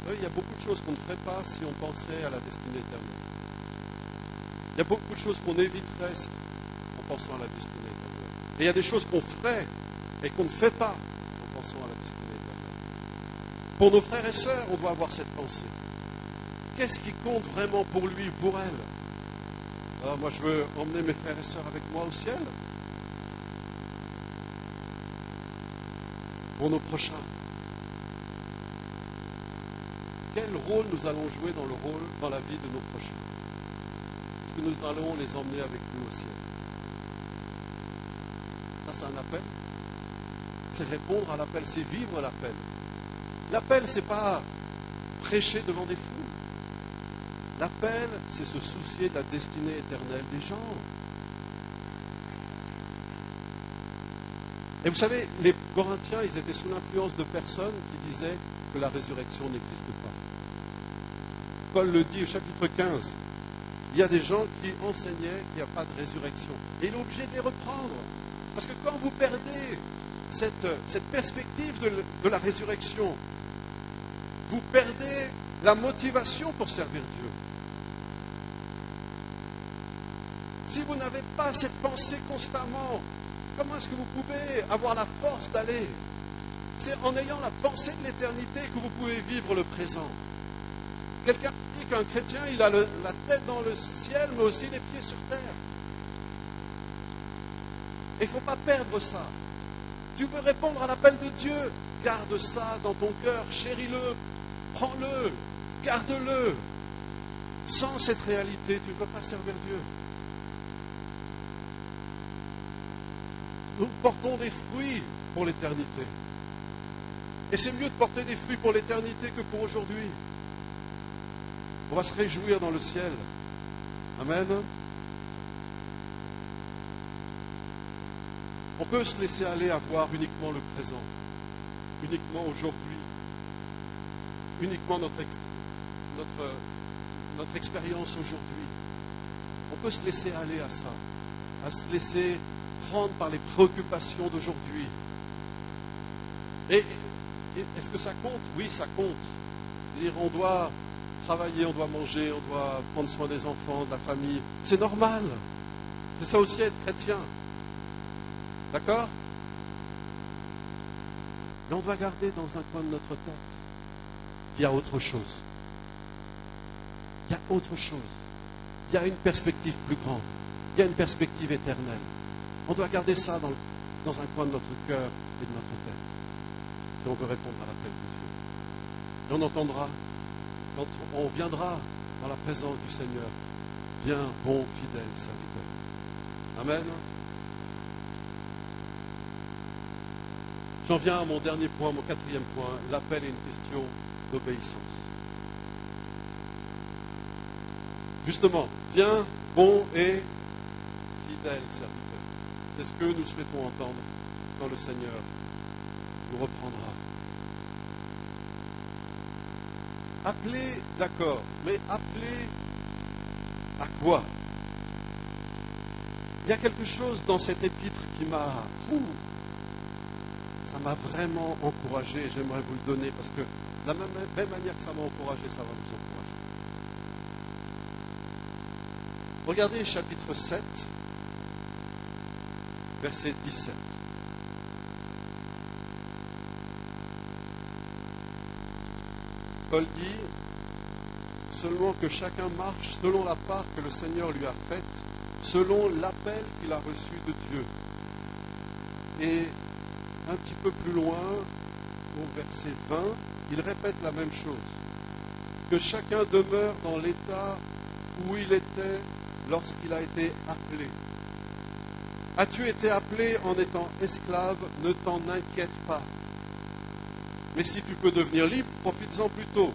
Il y a beaucoup de choses qu'on ne ferait pas si on pensait à la destinée éternelle. Il y a beaucoup de choses qu'on éviterait en pensant à la destinée éternelle. Et il y a des choses qu'on ferait et qu'on ne fait pas en pensant à la destinée éternelle. Pour nos frères et sœurs, on doit avoir cette pensée. Qu'est-ce qui compte vraiment pour lui, pour elle? Alors, moi, je veux emmener mes frères et sœurs avec moi au ciel. Pour nos prochains. Quel rôle nous allons jouer dans la vie de nos prochains? Est-ce que nous allons les emmener avec nous au ciel? Ça, c'est un appel. C'est répondre à l'appel, c'est vivre l'appel. L'appel, c'est pas prêcher devant des foules. L'appel, c'est se soucier de la destinée éternelle des gens. Et vous savez, les Corinthiens, ils étaient sous l'influence de personnes qui disaient que la résurrection n'existe pas. Paul le dit au chapitre 15. Il y a des gens qui enseignaient qu'il n'y a pas de résurrection. Et il est obligé de les reprendre. Parce que quand vous perdez cette perspective de la résurrection, vous perdez la motivation pour servir Dieu. Si vous n'avez pas cette pensée constamment, comment est-ce que vous pouvez avoir la force d'aller? C'est en ayant la pensée de l'éternité que vous pouvez vivre le présent. Quelqu'un dit qu'un chrétien, il a la tête dans le ciel, mais aussi les pieds sur terre. Et il ne faut pas perdre ça. Tu veux répondre à l'appel de Dieu, garde ça dans ton cœur, chéris-le, prends-le, garde-le. Sans cette réalité, tu ne peux pas servir Dieu. Nous portons des fruits pour l'éternité. Et c'est mieux de porter des fruits pour l'éternité que pour aujourd'hui. On va se réjouir dans le ciel. Amen. On peut se laisser aller à voir uniquement le présent, uniquement aujourd'hui, uniquement notre expérience aujourd'hui. On peut se laisser aller à ça, à se laisser prendre par les préoccupations d'aujourd'hui. Et est-ce que ça compte? Oui, ça compte. C'est-à-dire, on doit travailler, on doit manger, on doit prendre soin des enfants, de la famille. C'est normal. C'est ça aussi être chrétien. D'accord? Mais on doit garder dans un coin de notre tête qu'il y a autre chose. Il y a autre chose. Il y a une perspective plus grande. Il y a une perspective éternelle. On doit garder ça dans un coin de notre cœur et de notre tête. Si on veut répondre à l'appel de Dieu. Et on entendra, quand on viendra dans la présence du Seigneur, bien, bon, fidèle serviteur. Amen. J'en viens à mon dernier point, mon quatrième point. L'appel est une question d'obéissance. Justement, bien, bon et fidèle serviteur. C'est ce que nous souhaitons entendre quand le Seigneur nous reprendra. Appelé, d'accord, mais appelé à quoi? Il y a quelque chose dans cette épître qui ça m'a vraiment encouragé et j'aimerais vous le donner parce que de la même manière que ça m'a encouragé, ça va vous encourager. Regardez chapitre 7, verset 17. Paul dit, seulement que chacun marche selon la part que le Seigneur lui a faite, selon l'appel qu'il a reçu de Dieu. Et un petit peu plus loin, au verset 20, il répète la même chose. Que chacun demeure dans l'état où il était lorsqu'il a été appelé. As-tu été appelé en étant esclave? Ne t'en inquiète pas. Mais si tu peux devenir libre, profites-en plutôt.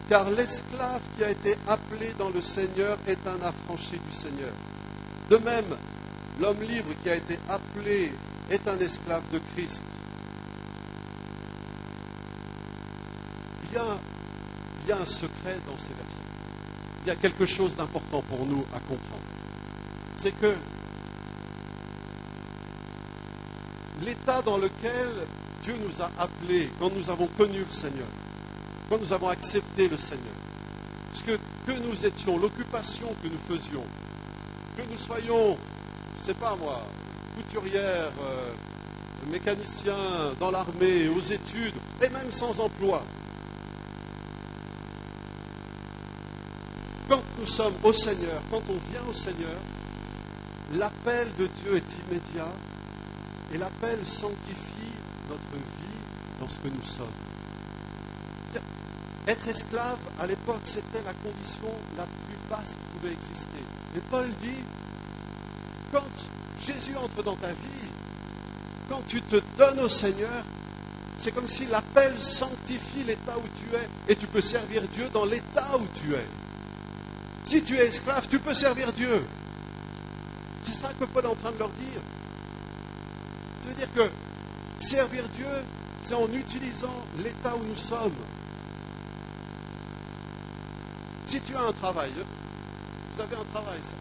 Car l'esclave qui a été appelé dans le Seigneur est un affranchi du Seigneur. De même, l'homme libre qui a été appelé est un esclave de Christ. Il y a un secret dans ces versets. Il y a quelque chose d'important pour nous à comprendre. C'est que l'état dans lequel Dieu nous a appelés, quand nous avons connu le Seigneur, quand nous avons accepté le Seigneur, ce que nous étions, l'occupation que nous faisions, que nous soyons, je ne sais pas moi, couturière, mécanicien dans l'armée, aux études, et même sans emploi. Quand nous sommes au Seigneur, quand on vient au Seigneur, l'appel de Dieu est immédiat et l'appel sanctifie notre vie dans ce que nous sommes. Être esclave, à l'époque, c'était la condition la plus basse qui pouvait exister. Et Paul dit, quand Jésus entre dans ta vie, quand tu te donnes au Seigneur, c'est comme si l'appel sanctifie l'état où tu es et tu peux servir Dieu dans l'état où tu es. Si tu es esclave, tu peux servir Dieu. C'est ça que Paul est en train de leur dire. Ça veut dire que servir Dieu, c'est en utilisant l'état où nous sommes. Si tu as un travail, vous avez un travail, ça.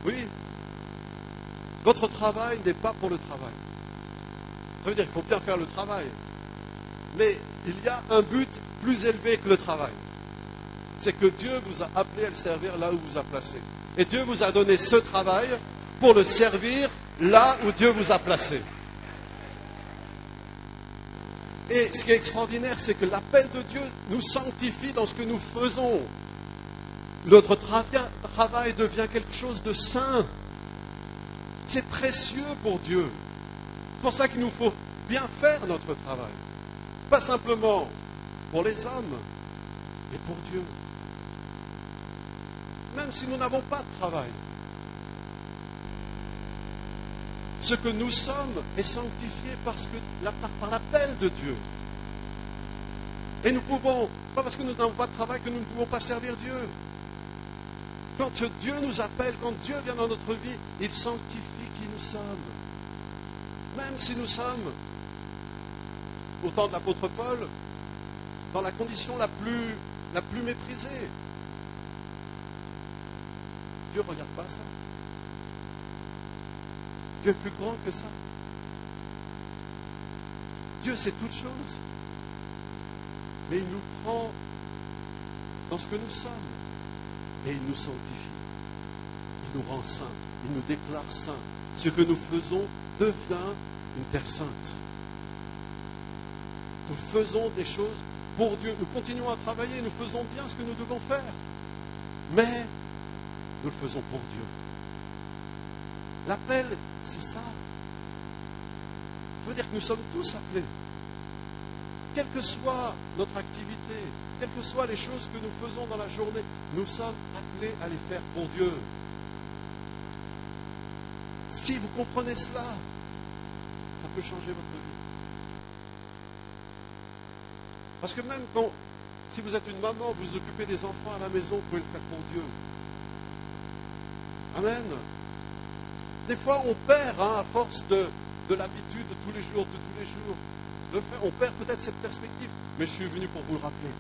Oui. Votre travail n'est pas pour le travail. Ça veut dire qu'il faut bien faire le travail. Mais il y a un but plus élevé que le travail. C'est que Dieu vous a appelé à le servir là où vous a placé. Et Dieu vous a donné ce travail pour le servir là où Dieu vous a placé. Et ce qui est extraordinaire, c'est que l'appel de Dieu nous sanctifie dans ce que nous faisons. Notre travail devient quelque chose de saint. C'est précieux pour Dieu. C'est pour ça qu'il nous faut bien faire notre travail. Pas simplement pour les hommes, mais pour Dieu. Même si nous n'avons pas de travail. Ce que nous sommes est sanctifié par l'appel de Dieu. Et nous pouvons, pas parce que nous n'avons pas de travail que nous ne pouvons pas servir Dieu. Quand Dieu nous appelle, quand Dieu vient dans notre vie, il sanctifie qui nous sommes. Même si nous sommes, au temps de l'apôtre Paul, dans la condition la plus méprisée. Dieu ne regarde pas ça. Dieu est plus grand que ça. Dieu sait toutes choses. Mais il nous prend dans ce que nous sommes. Et il nous sanctifie. Il nous rend saints. Il nous déclare saints. Ce que nous faisons devient une terre sainte. Nous faisons des choses pour Dieu. Nous continuons à travailler. Nous faisons bien ce que nous devons faire. Mais nous le faisons pour Dieu. L'appel, c'est ça. Ça veut dire que nous sommes tous appelés. Quelle que soit notre activité, quelles que soient les choses que nous faisons dans la journée, nous sommes appelés à les faire pour Dieu. Si vous comprenez cela, ça peut changer votre vie. Parce que même si vous êtes une maman, vous occupez des enfants à la maison, vous pouvez le faire pour Dieu. Amen. Des fois, on perd, à force de l'habitude de tous les jours, on perd peut-être cette perspective. Mais je suis venu pour vous le rappeler.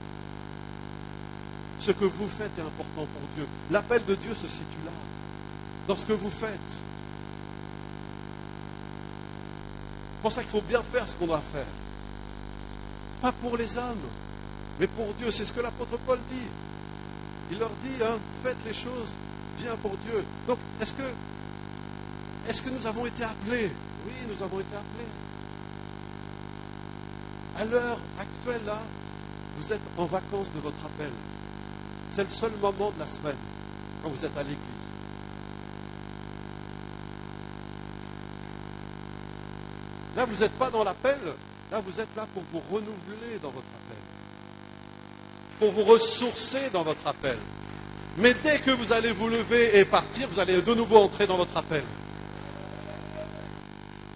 Ce que vous faites est important pour Dieu. L'appel de Dieu se situe là, dans ce que vous faites. C'est pour ça qu'il faut bien faire ce qu'on doit faire. Pas pour les hommes, mais pour Dieu. C'est ce que l'apôtre Paul dit. Il leur dit, faites les choses bien pour Dieu. Donc, est-ce que nous avons été appelés? Oui, nous avons été appelés. À l'heure actuelle, là, vous êtes en vacances de votre appel. C'est le seul moment de la semaine quand vous êtes à l'église. Là, vous n'êtes pas dans l'appel. Là, vous êtes là pour vous renouveler dans votre appel. Pour vous ressourcer dans votre appel. Mais dès que vous allez vous lever et partir, vous allez de nouveau entrer dans votre appel.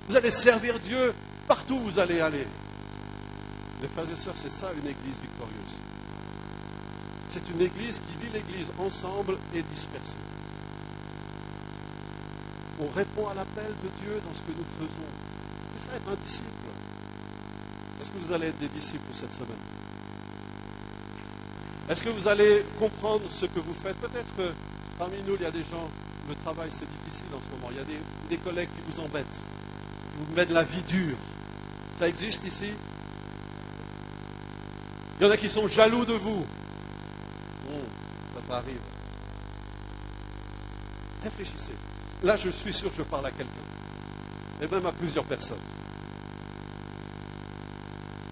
Vous allez servir Dieu partout où vous allez aller. Les frères et sœurs, c'est ça une église victorieuse. C'est une église qui vit l'église ensemble et dispersée. On répond à l'appel de Dieu dans ce que nous faisons. C'est ça être un disciple. Est-ce que vous allez être des disciples cette semaine? Est-ce que vous allez comprendre ce que vous faites? Peut-être que parmi nous, il y a des gens, le travail c'est difficile en ce moment. Il y a des collègues qui vous embêtent, qui vous mettent la vie dure. Ça existe ici? Il y en a qui sont jaloux de vous. Ça arrive. Réfléchissez. Là, je suis sûr que je parle à quelqu'un. Et même à plusieurs personnes.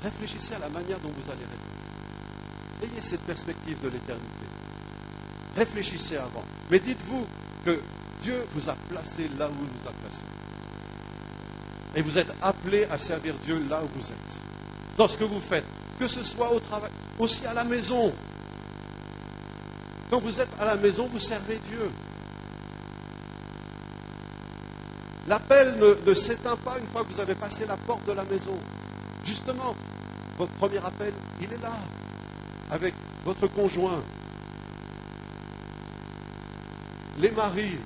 Réfléchissez à la manière dont vous allez répondre. Ayez cette perspective de l'éternité. Réfléchissez avant. Mais dites-vous que Dieu vous a placé là où il vous a placé. Et vous êtes appelés à servir Dieu là où vous êtes. Dans ce que vous faites. Que ce soit au travail, aussi à la maison. Quand vous êtes à la maison, vous servez Dieu. L'appel ne s'éteint pas une fois que vous avez passé la porte de la maison. Justement, votre premier appel, il est là, avec votre conjoint. Les maris.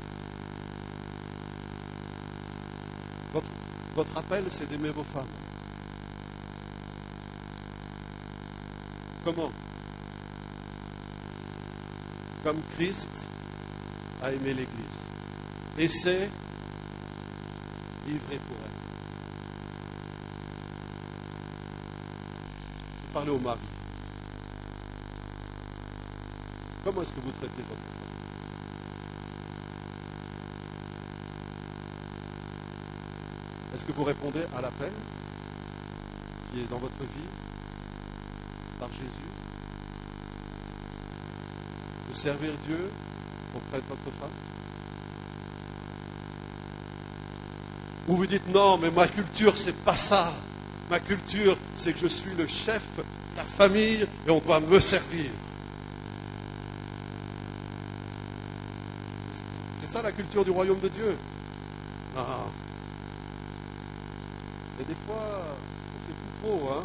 Votre appel, c'est d'aimer vos femmes. Comment? Comme Christ a aimé l'Église. Et s'est livré pour elle. Je parlais au mari. Comment est-ce que vous traitez votre femme? Est-ce que vous répondez à l'appel qui est dans votre vie par Jésus de servir Dieu auprès de votre femme? Ou vous dites non, mais ma culture c'est pas ça. Ma culture c'est que je suis le chef de la famille et on doit me servir. C'est ça la culture du royaume de Dieu? Non. Et des fois, on ne sait plus trop, hein?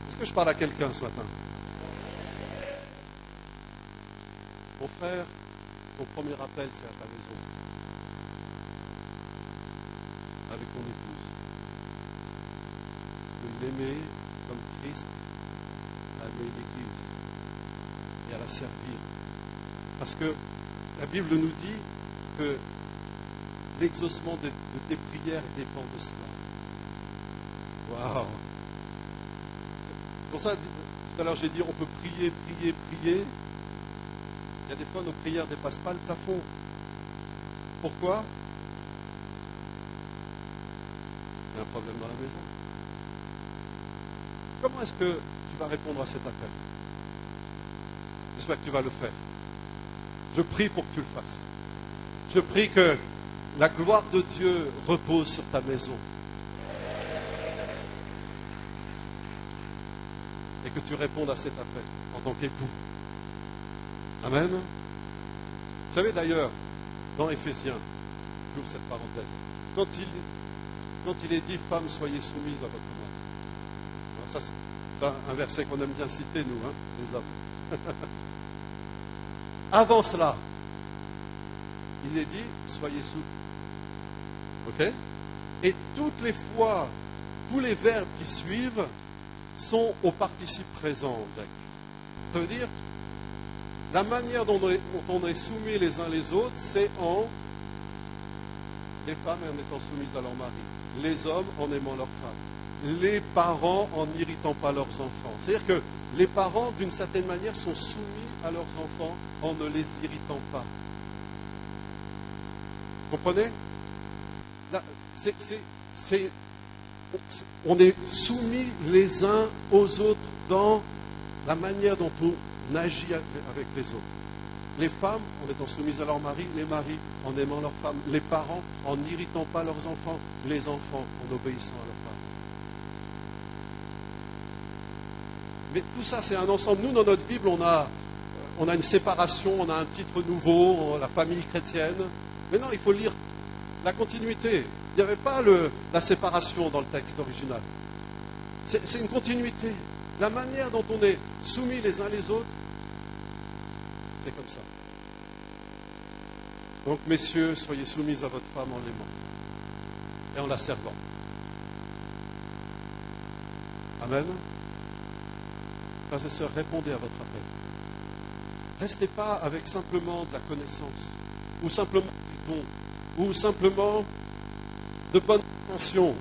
Est-ce que je parle à quelqu'un ce matin? Mon frère, ton premier appel, c'est à ta maison. Avec ton épouse. De l'aimer comme Christ a aimé l'Église et à la servir. Parce que la Bible nous dit que l'exaucement de tes prières dépend de cela. Waouh! C'est pour ça, tout à l'heure, j'ai dit, on peut prier, prier, prier. Il y a des fois, nos prières ne dépassent pas le plafond. Pourquoi? Il y a un problème dans la maison. Comment est-ce que tu vas répondre à cet appel? J'espère que tu vas le faire. Je prie pour que tu le fasses. Je prie que la gloire de Dieu repose sur ta maison. Et que tu répondes à cet appel en tant qu'époux. Amen. Vous savez d'ailleurs, dans Éphésiens, j'ouvre cette parenthèse, quand il est dit, femmes, soyez soumises à votre mari. Ça, c'est un verset qu'on aime bien citer, nous, hein, les hommes. Avant cela, il est dit, soyez soumis. Ok? Et toutes les fois, tous les verbes qui suivent sont au participe présent en grec. Ça veut dire, la manière dont on est soumis les uns les autres, c'est en les femmes en étant soumises à leur mari, les hommes en aimant leurs femmes, les parents en n'irritant pas leurs enfants. C'est-à-dire que les parents, d'une certaine manière, sont soumis à leurs enfants en ne les irritant pas. Vous comprenez? Là, on est soumis les uns aux autres dans la manière dont on agit avec les autres. Les femmes en étant soumises à leur mari, les maris en aimant leurs femmes, les parents en n'irritant pas leurs enfants, les enfants en obéissant à leurs parents. Mais tout ça, c'est un ensemble. Nous, dans notre Bible, on a une séparation, on a un titre nouveau, la famille chrétienne. Mais non, il faut lire la continuité. Il n'y avait pas la séparation dans le texte original. C'est une continuité. La manière dont on est soumis les uns les autres, c'est comme ça. Donc, messieurs, soyez soumis à votre femme en l'aimant et en la servant. Amen. Frères et sœurs, répondez à votre appel. Restez pas avec simplement de la connaissance, ou simplement du don, ou simplement de bonnes intentions.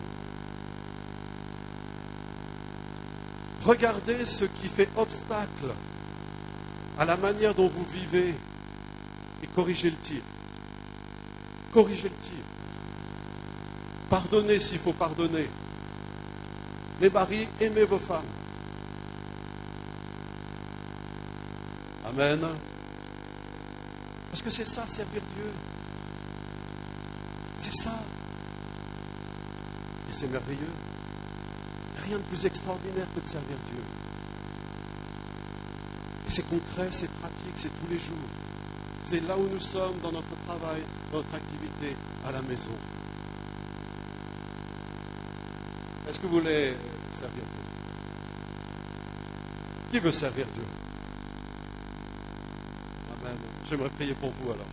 Regardez ce qui fait obstacle à la manière dont vous vivez et corrigez le tir. Corrigez le tir. Pardonnez s'il faut pardonner. Les maris, aimez vos femmes. Amen. Parce que c'est ça, servir Dieu. C'est ça. Et c'est merveilleux. Il n'y a rien de plus extraordinaire que de servir Dieu. Et c'est concret, c'est pratique, c'est tous les jours. C'est là où nous sommes, dans notre travail, dans notre activité, à la maison. Est-ce que vous voulez servir Dieu? Qui veut servir Dieu? Amen. J'aimerais prier pour vous alors.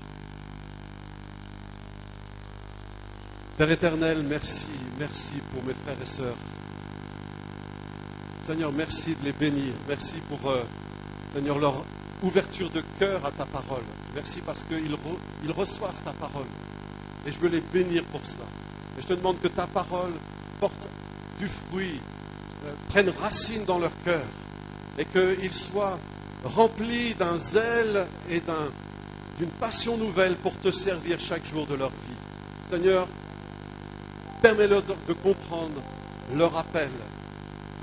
Père éternel, merci, merci pour mes frères et sœurs. Seigneur, merci de les bénir. Merci pour, Seigneur, leur ouverture de cœur à ta parole. Merci parce qu'ils reçoivent ta parole. Et je veux les bénir pour cela. Et je te demande que ta parole porte du fruit, prenne racine dans leur cœur. Et qu'ils soient remplis d'un zèle et d'une passion nouvelle pour te servir chaque jour de leur vie. Seigneur, permets-leur de comprendre leur appel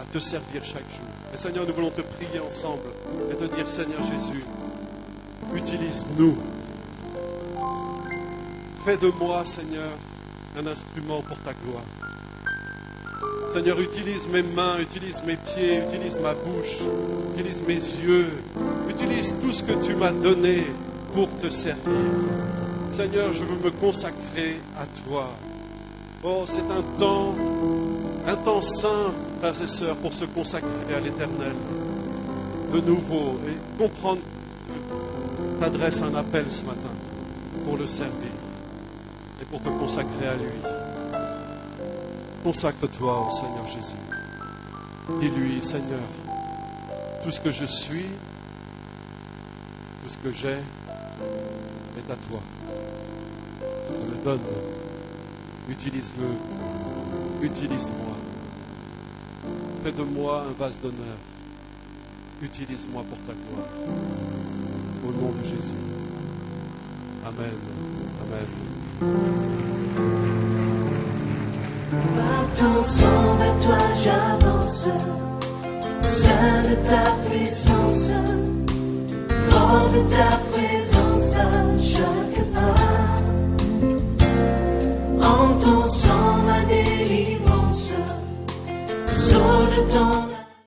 à te servir chaque jour. Et Seigneur, nous voulons te prier ensemble et te dire, Seigneur Jésus, utilise-nous. Fais de moi, Seigneur, un instrument pour ta gloire. Seigneur, utilise mes mains, utilise mes pieds, utilise ma bouche, utilise mes yeux, utilise tout ce que tu m'as donné pour te servir. Seigneur, je veux me consacrer à toi. Oh, c'est un temps saint, frères et sœurs, pour se consacrer à l'Éternel de nouveau et comprendre que t'adresses un appel ce matin pour le servir et pour te consacrer à lui. Consacre-toi au Seigneur Jésus. Dis-lui, Seigneur, tout ce que je suis, tout ce que j'ai est à toi. Je te le donne. Utilise-le. Utilise-moi. Fais de moi un vase d'honneur. Utilise-moi pour ta gloire. Au nom de Jésus. Amen. Amen. Par ton sang vers toi j'avance, saint de ta puissance, fort de ta présence à chaque pas. En ton sang ma délivrance, sceau de ton